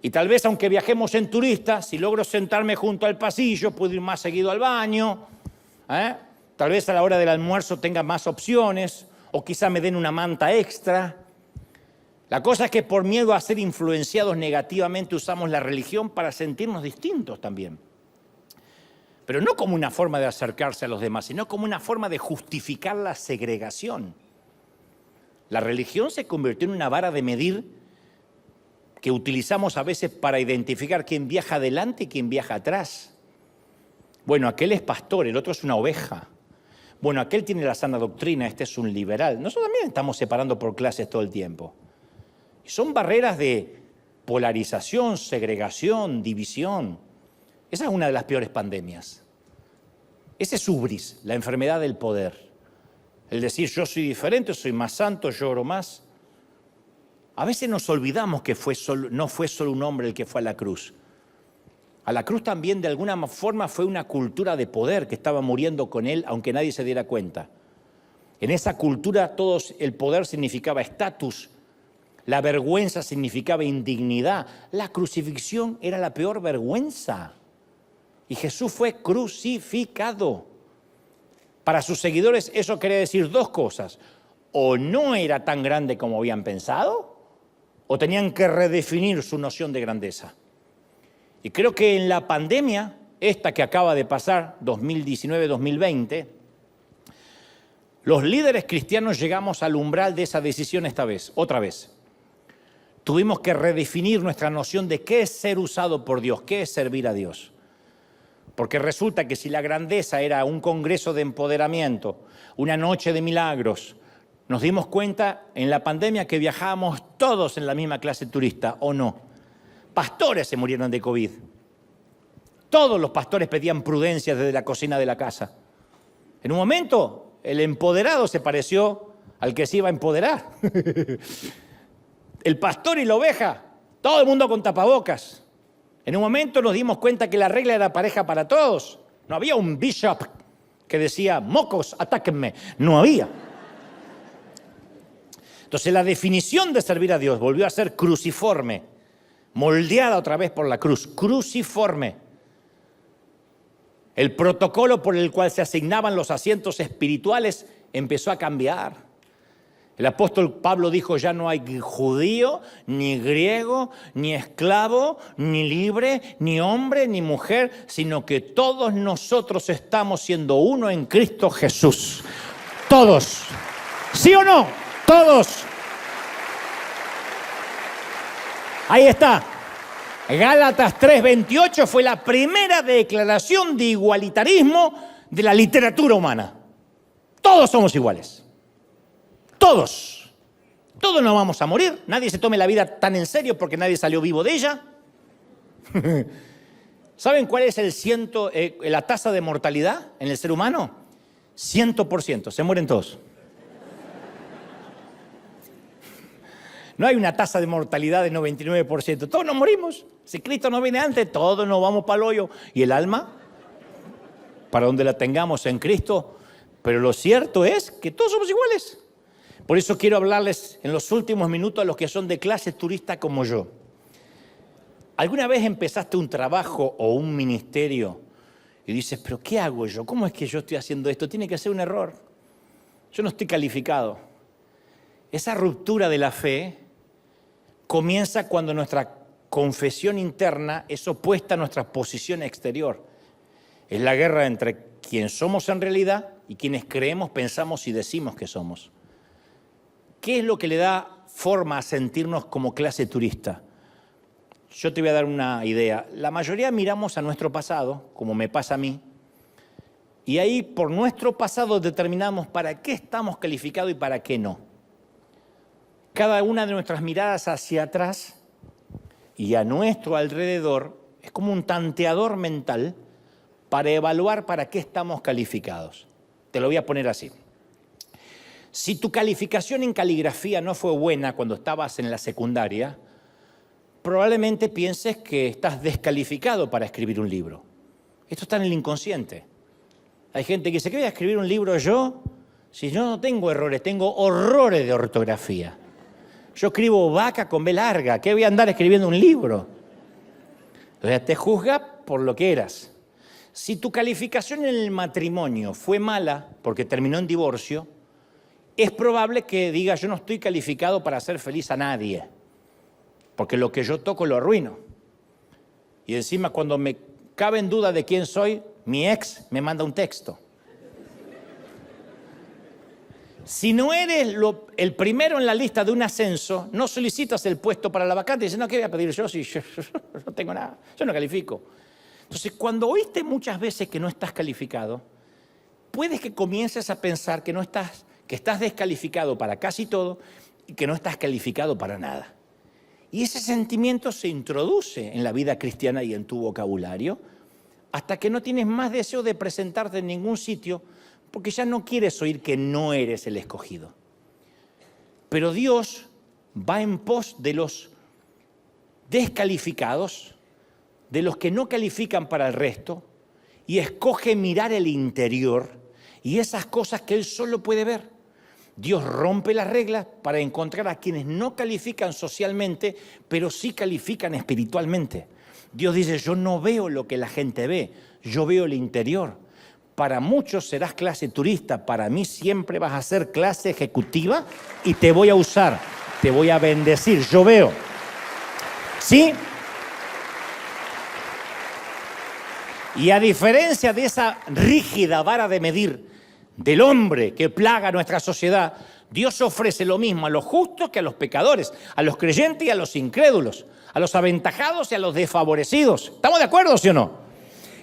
Y tal vez, aunque viajemos en turista, si logro sentarme junto al pasillo, puedo ir más seguido al baño, Tal vez a la hora del almuerzo tenga más opciones, o quizá me den una manta extra. La cosa es que por miedo a ser influenciados negativamente usamos la religión para sentirnos distintos también. Pero no como una forma de acercarse a los demás, sino como una forma de justificar la segregación. La religión se convirtió en una vara de medir que utilizamos a veces para identificar quién viaja adelante y quién viaja atrás. Bueno, aquel es pastor, el otro es una oveja. Bueno, aquel tiene la sana doctrina, este es un liberal. Nosotros también estamos separando por clases todo el tiempo. Y son barreras de polarización, segregación, división. Esa es una de las peores pandemias. Ese es hubris, la enfermedad del poder. El decir yo soy diferente, soy más santo, yo oro más. A veces nos olvidamos que no fue solo un hombre el que fue a la cruz. A la cruz también de alguna forma fue una cultura de poder que estaba muriendo con él, aunque nadie se diera cuenta. En esa cultura el poder significaba estatus, la vergüenza significaba indignidad. La crucifixión era la peor vergüenza. Y Jesús fue crucificado. Para sus seguidores eso quería decir dos cosas. O no era tan grande como habían pensado, o tenían que redefinir su noción de grandeza. Y creo que en la pandemia, esta que acaba de pasar, 2019-2020, los líderes cristianos llegamos al umbral de esa decisión otra vez. Tuvimos que redefinir nuestra noción de qué es ser usado por Dios, qué es servir a Dios. Porque resulta que si la grandeza era un congreso de empoderamiento, una noche de milagros, nos dimos cuenta en la pandemia que viajábamos todos en la misma clase turista, ¿o no? Pastores se murieron de COVID. Todos los pastores pedían prudencia desde la cocina de la casa. En un momento, el empoderado se pareció al que se iba a empoderar. El pastor y la oveja, todo el mundo con tapabocas. En un momento nos dimos cuenta que la regla era pareja para todos. No había un bishop que decía, mocos, atáquenme. No había. Entonces la definición de servir a Dios volvió a ser cruciforme, moldeada otra vez por la cruz, cruciforme. El protocolo por el cual se asignaban los asientos espirituales empezó a cambiar. El apóstol Pablo dijo, ya no hay judío, ni griego, ni esclavo, ni libre, ni hombre, ni mujer, sino que todos nosotros estamos siendo uno en Cristo Jesús. Todos. ¿Sí o no? Todos. Ahí está. Gálatas 3:28 fue la primera declaración de igualitarismo de la literatura humana. Todos somos iguales. Todos. Todos nos vamos a morir. Nadie se tome la vida tan en serio porque nadie salió vivo de ella. ¿Saben cuál es la tasa de mortalidad en el ser humano? 100%. Se mueren todos. No hay una tasa de mortalidad de 99%. Todos nos morimos. Si Cristo no viene antes, todos nos vamos para el hoyo. ¿Y el alma? Para donde la tengamos en Cristo. Pero lo cierto es que todos somos iguales. Por eso quiero hablarles en los últimos minutos a los que son de clase turista como yo. ¿Alguna vez empezaste un trabajo o un ministerio y dices, pero ¿qué hago yo? ¿Cómo es que yo estoy haciendo esto? Tiene que ser un error. Yo no estoy calificado. Esa ruptura de la fe comienza cuando nuestra confesión interna es opuesta a nuestra posición exterior. Es la guerra entre quien somos en realidad y quienes creemos, pensamos y decimos que somos. ¿Qué es lo que le da forma a sentirnos como clase turista? Yo te voy a dar una idea. La mayoría miramos a nuestro pasado, como me pasa a mí, y ahí por nuestro pasado determinamos para qué estamos calificados y para qué no. Cada una de nuestras miradas hacia atrás y a nuestro alrededor es como un tanteador mental para evaluar para qué estamos calificados. Te lo voy a poner así. Si tu calificación en caligrafía no fue buena cuando estabas en la secundaria, probablemente pienses que estás descalificado para escribir un libro. Esto está en el inconsciente. Hay gente que dice, ¿qué voy a escribir un libro yo? Si yo no tengo errores, tengo horrores de ortografía. Yo escribo vaca con B larga, ¿qué voy a andar escribiendo un libro? Entonces te juzga por lo que eras. Si tu calificación en el matrimonio fue mala porque terminó en divorcio, es probable que digas, yo no estoy calificado para hacer feliz a nadie, porque lo que yo toco lo arruino. Y encima cuando me cabe en duda de quién soy, mi ex me manda un texto. Si no eres el primero en la lista de un ascenso, no solicitas el puesto para la vacante y dices, no, ¿qué voy a pedir yo si yo no tengo nada? Yo no califico. Entonces, cuando oíste muchas veces que no estás calificado, puedes que comiences a pensar que estás descalificado para casi todo y que no estás calificado para nada. Y ese sentimiento se introduce en la vida cristiana y en tu vocabulario hasta que no tienes más deseo de presentarte en ningún sitio porque ya no quieres oír que no eres el escogido. Pero Dios va en pos de los descalificados, de los que no califican para el resto, y escoge mirar el interior y esas cosas que Él solo puede ver. Dios rompe las reglas para encontrar a quienes no califican socialmente, pero sí califican espiritualmente. Dios dice, yo no veo lo que la gente ve, yo veo el interior. Para muchos serás clase turista, para mí siempre vas a ser clase ejecutiva y te voy a usar, te voy a bendecir, yo veo. ¿Sí? Y a diferencia de esa rígida vara de medir del hombre que plaga nuestra sociedad, Dios ofrece lo mismo a los justos que a los pecadores, a los creyentes y a los incrédulos, a los aventajados y a los desfavorecidos. ¿Estamos de acuerdo, sí o no?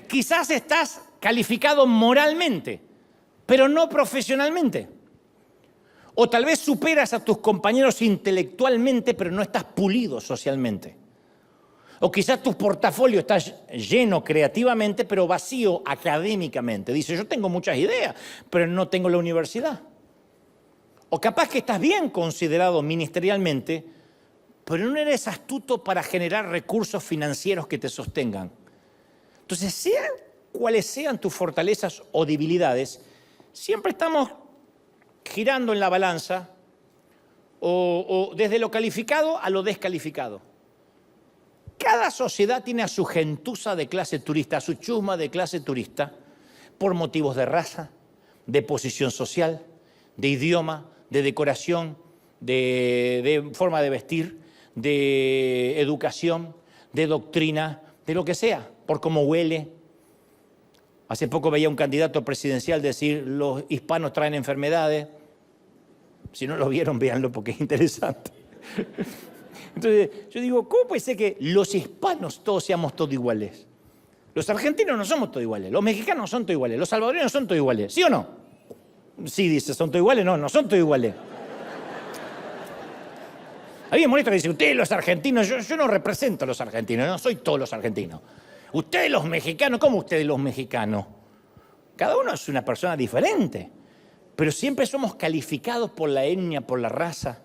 Quizás estás calificado moralmente, pero no profesionalmente. O tal vez superas a tus compañeros intelectualmente, pero no estás pulido socialmente. O quizás tu portafolio está lleno creativamente, pero vacío académicamente. Dice, yo tengo muchas ideas, pero no tengo la universidad. O capaz que estás bien considerado ministerialmente, pero no eres astuto para generar recursos financieros que te sostengan. Entonces, sea cuales sean tus fortalezas o debilidades, siempre estamos girando en la balanza o desde lo calificado a lo descalificado. Cada sociedad tiene a su gentuza de clase turista, a su chusma de clase turista, por motivos de raza, de posición social, de idioma, de decoración, de forma de vestir, de educación, de doctrina, de lo que sea, por cómo huele. Hace poco veía un candidato presidencial decir, los hispanos traen enfermedades. Si no lo vieron, véanlo porque es interesante. Entonces, yo digo, ¿cómo puede ser que los hispanos todos seamos todos iguales? Los argentinos no somos todos iguales, los mexicanos no son todos iguales, los salvadoreños son todos iguales, ¿sí o no? Sí, dice, ¿son todos iguales? No, no son todos iguales. A mí me molesta que dice, ustedes los argentinos, yo no represento a los argentinos, no soy todos los argentinos. Ustedes los mexicanos, ¿cómo ustedes los mexicanos? Cada uno es una persona diferente, pero siempre somos calificados por la etnia, por la raza.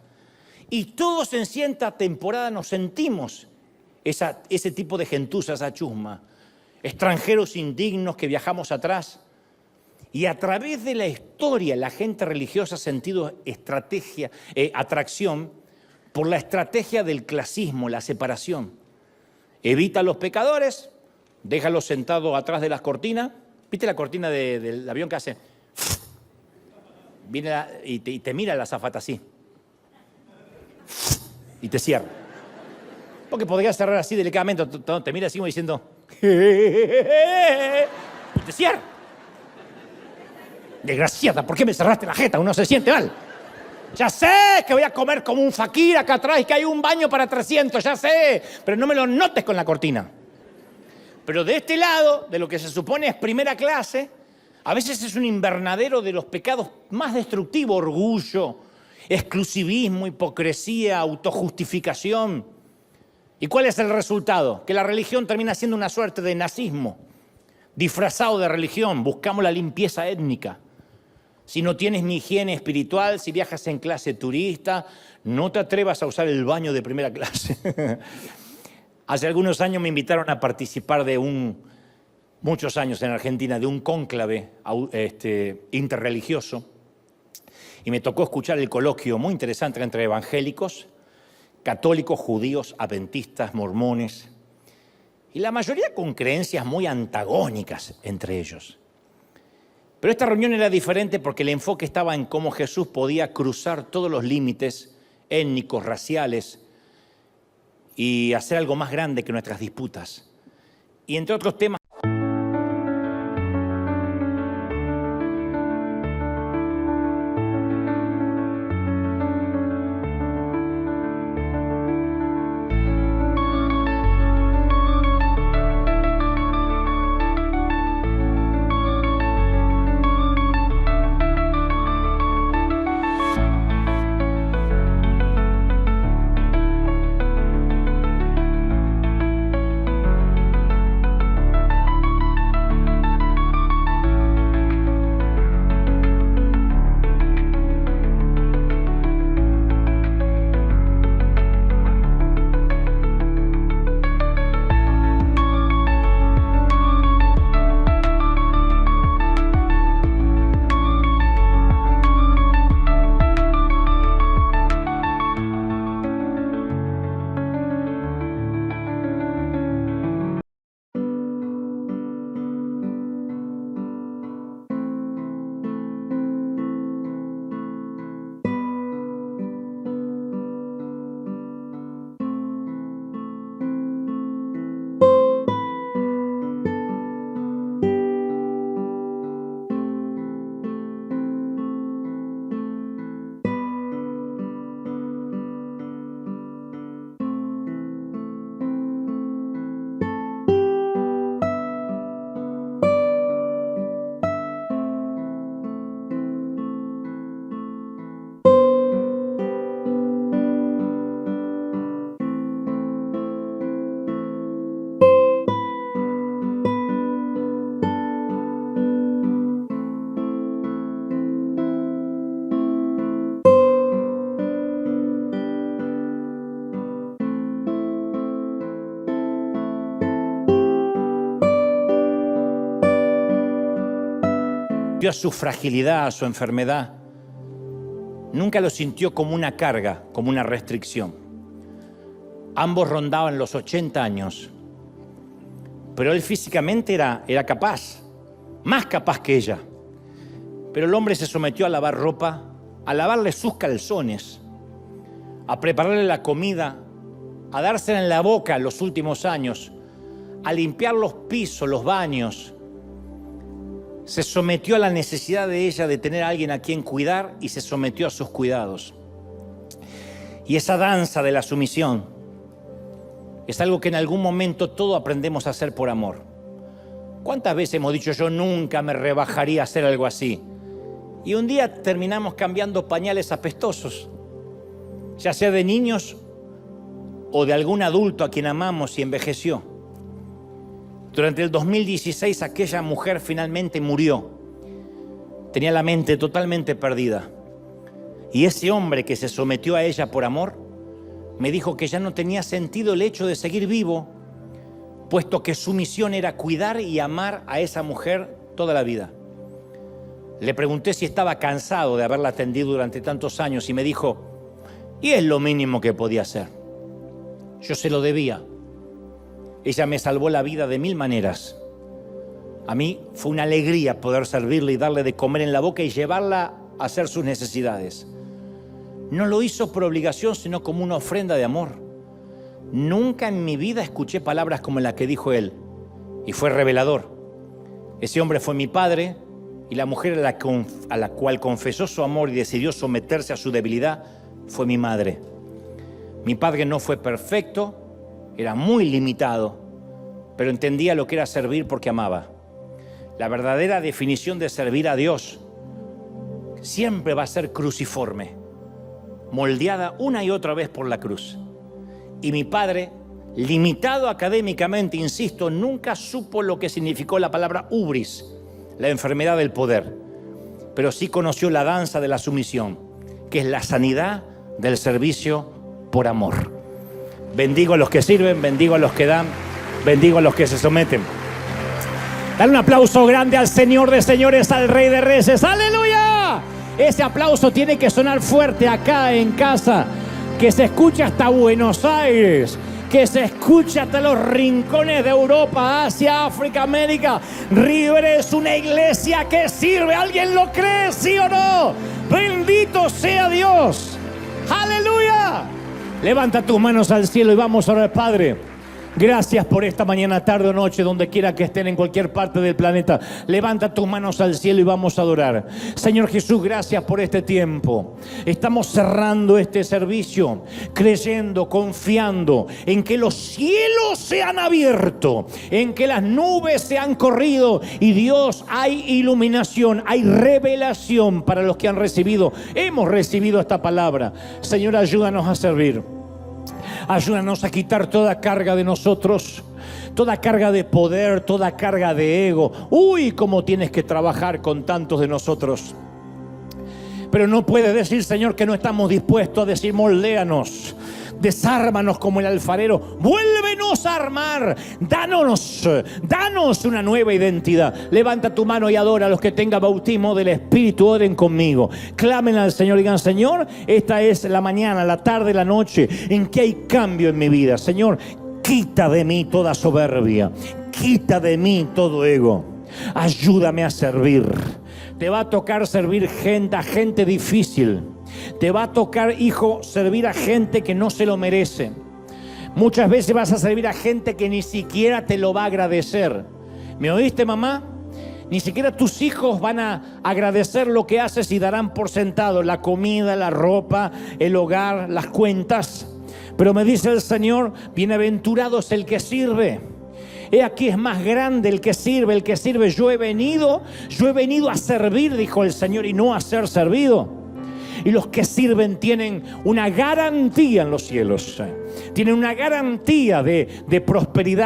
Y todos en cierta temporada nos sentimos ese tipo de gentuza, esa chusma. Extranjeros indignos que viajamos atrás. Y a través de la historia, la gente religiosa ha sentido atracción por la estrategia del clasismo, la separación. Evita a los pecadores, déjalos sentados atrás de las cortinas. ¿Viste la cortina del avión que hace? Viene y te mira la azafata así. Y te cierra. Porque podría cerrar así delicadamente, te mira así como diciendo... y te cierra. Desgraciada, ¿por qué me cerraste la jeta? Uno se siente mal. Ya sé que voy a comer como un fakir acá atrás y que hay un baño para 300, ya sé. Pero no me lo notes con la cortina. Pero de este lado, de lo que se supone es primera clase, a veces es un invernadero de los pecados más destructivos, orgullo, exclusivismo, hipocresía, autojustificación. ¿Y cuál es el resultado? Que la religión termina siendo una suerte de nazismo, disfrazado de religión. Buscamos la limpieza étnica. Si no tienes ni higiene espiritual, si viajas en clase turista, no te atrevas a usar el baño de primera clase. Hace algunos años me invitaron a participar muchos años en Argentina, de un cónclave interreligioso. Y me tocó escuchar el coloquio muy interesante entre evangélicos, católicos, judíos, adventistas, mormones, y la mayoría con creencias muy antagónicas entre ellos. Pero esta reunión era diferente porque el enfoque estaba en cómo Jesús podía cruzar todos los límites étnicos, raciales, y hacer algo más grande que nuestras disputas. Y entre otros temas, sometió a su fragilidad, a su enfermedad, nunca lo sintió como una carga, como una restricción. Ambos rondaban los 80 años, pero él físicamente era capaz, más capaz que ella. Pero el hombre se sometió a lavar ropa, a lavarle sus calzones, a prepararle la comida, a dársela en la boca los últimos años, a limpiar los pisos, los baños. Se sometió a la necesidad de ella de tener a alguien a quien cuidar y se sometió a sus cuidados. Y esa danza de la sumisión es algo que en algún momento todos aprendemos a hacer por amor. ¿Cuántas veces hemos dicho yo nunca me rebajaría a hacer algo así? Y un día terminamos cambiando pañales apestosos, ya sea de niños o de algún adulto a quien amamos y envejeció. Durante el 2016 aquella mujer finalmente murió. Tenía la mente totalmente perdida. Y ese hombre que se sometió a ella por amor me dijo que ya no tenía sentido el hecho de seguir vivo, puesto que su misión era cuidar y amar a esa mujer toda la vida. Le pregunté si estaba cansado de haberla atendido durante tantos años y me dijo, y es lo mínimo que podía hacer. Yo se lo debía. Ella me salvó la vida de mil maneras. A mí fue una alegría poder servirle y darle de comer en la boca y llevarla a hacer sus necesidades. No lo hizo por obligación, sino como una ofrenda de amor. Nunca en mi vida escuché palabras como la que dijo él, y fue revelador. Ese hombre fue mi padre, y la mujer a la cual confesó su amor y decidió someterse a su debilidad fue mi madre. Mi padre no fue perfecto, era muy limitado, pero entendía lo que era servir porque amaba. La verdadera definición de servir a Dios siempre va a ser cruciforme, moldeada una y otra vez por la cruz. Y mi padre, limitado académicamente, insisto, nunca supo lo que significó la palabra ubris, la enfermedad del poder, pero sí conoció la danza de la sumisión, que es la sanidad del servicio por amor. Bendigo a los que sirven, bendigo a los que dan, bendigo a los que se someten. Dale un aplauso grande al Señor de señores, al Rey de reyes. ¡Aleluya! Ese aplauso tiene que sonar fuerte acá en casa, que se escuche hasta Buenos Aires, que se escuche hasta los rincones de Europa, Asia, África, América. River es una iglesia que sirve. ¿Alguien lo cree, sí o no? Bendito sea Dios. ¡Aleluya! Levanta tus manos al cielo y vamos a orar. Padre, gracias por esta mañana, tarde o noche, donde quiera que estén en cualquier parte del planeta. Levanta tus manos al cielo y vamos a adorar. Señor Jesús, gracias por este tiempo. Estamos cerrando este servicio creyendo, confiando en que los cielos se han abierto, en que las nubes se han corrido y Dios, hay iluminación, hay revelación para los que han recibido. Hemos recibido esta palabra. Señor, ayúdanos a servir. Ayúdanos a quitar toda carga de nosotros, toda carga de poder, toda carga de ego. Uy, cómo tienes que trabajar con tantos de nosotros. Pero no puedes decir, Señor, que no estamos dispuestos a decir, moldéanos, desármanos como el alfarero, vuélvenos a armar, danos una nueva identidad. Levanta tu mano y adora. A los que tengan bautismo del Espíritu, oren conmigo, clamen al Señor, digan, Señor, esta es la mañana, la tarde, la noche en que hay cambio en mi vida. Señor, quita de mí toda soberbia, quita de mí todo ego, ayúdame a servir. Te va a tocar servir a gente difícil. Te va a tocar, hijo, servir a gente que no se lo merece. Muchas veces vas a servir a gente que ni siquiera te lo va a agradecer. ¿Me oíste, mamá? Ni siquiera tus hijos van a agradecer lo que haces y darán por sentado la comida, la ropa, el hogar, las cuentas. Pero me dice el Señor, bienaventurado es el que sirve. He aquí es más grande el que sirve, el que sirve. Yo he venido a servir, dijo el Señor, y no a ser servido. Y los que sirven tienen una garantía en los cielos. Tienen una garantía de prosperidad.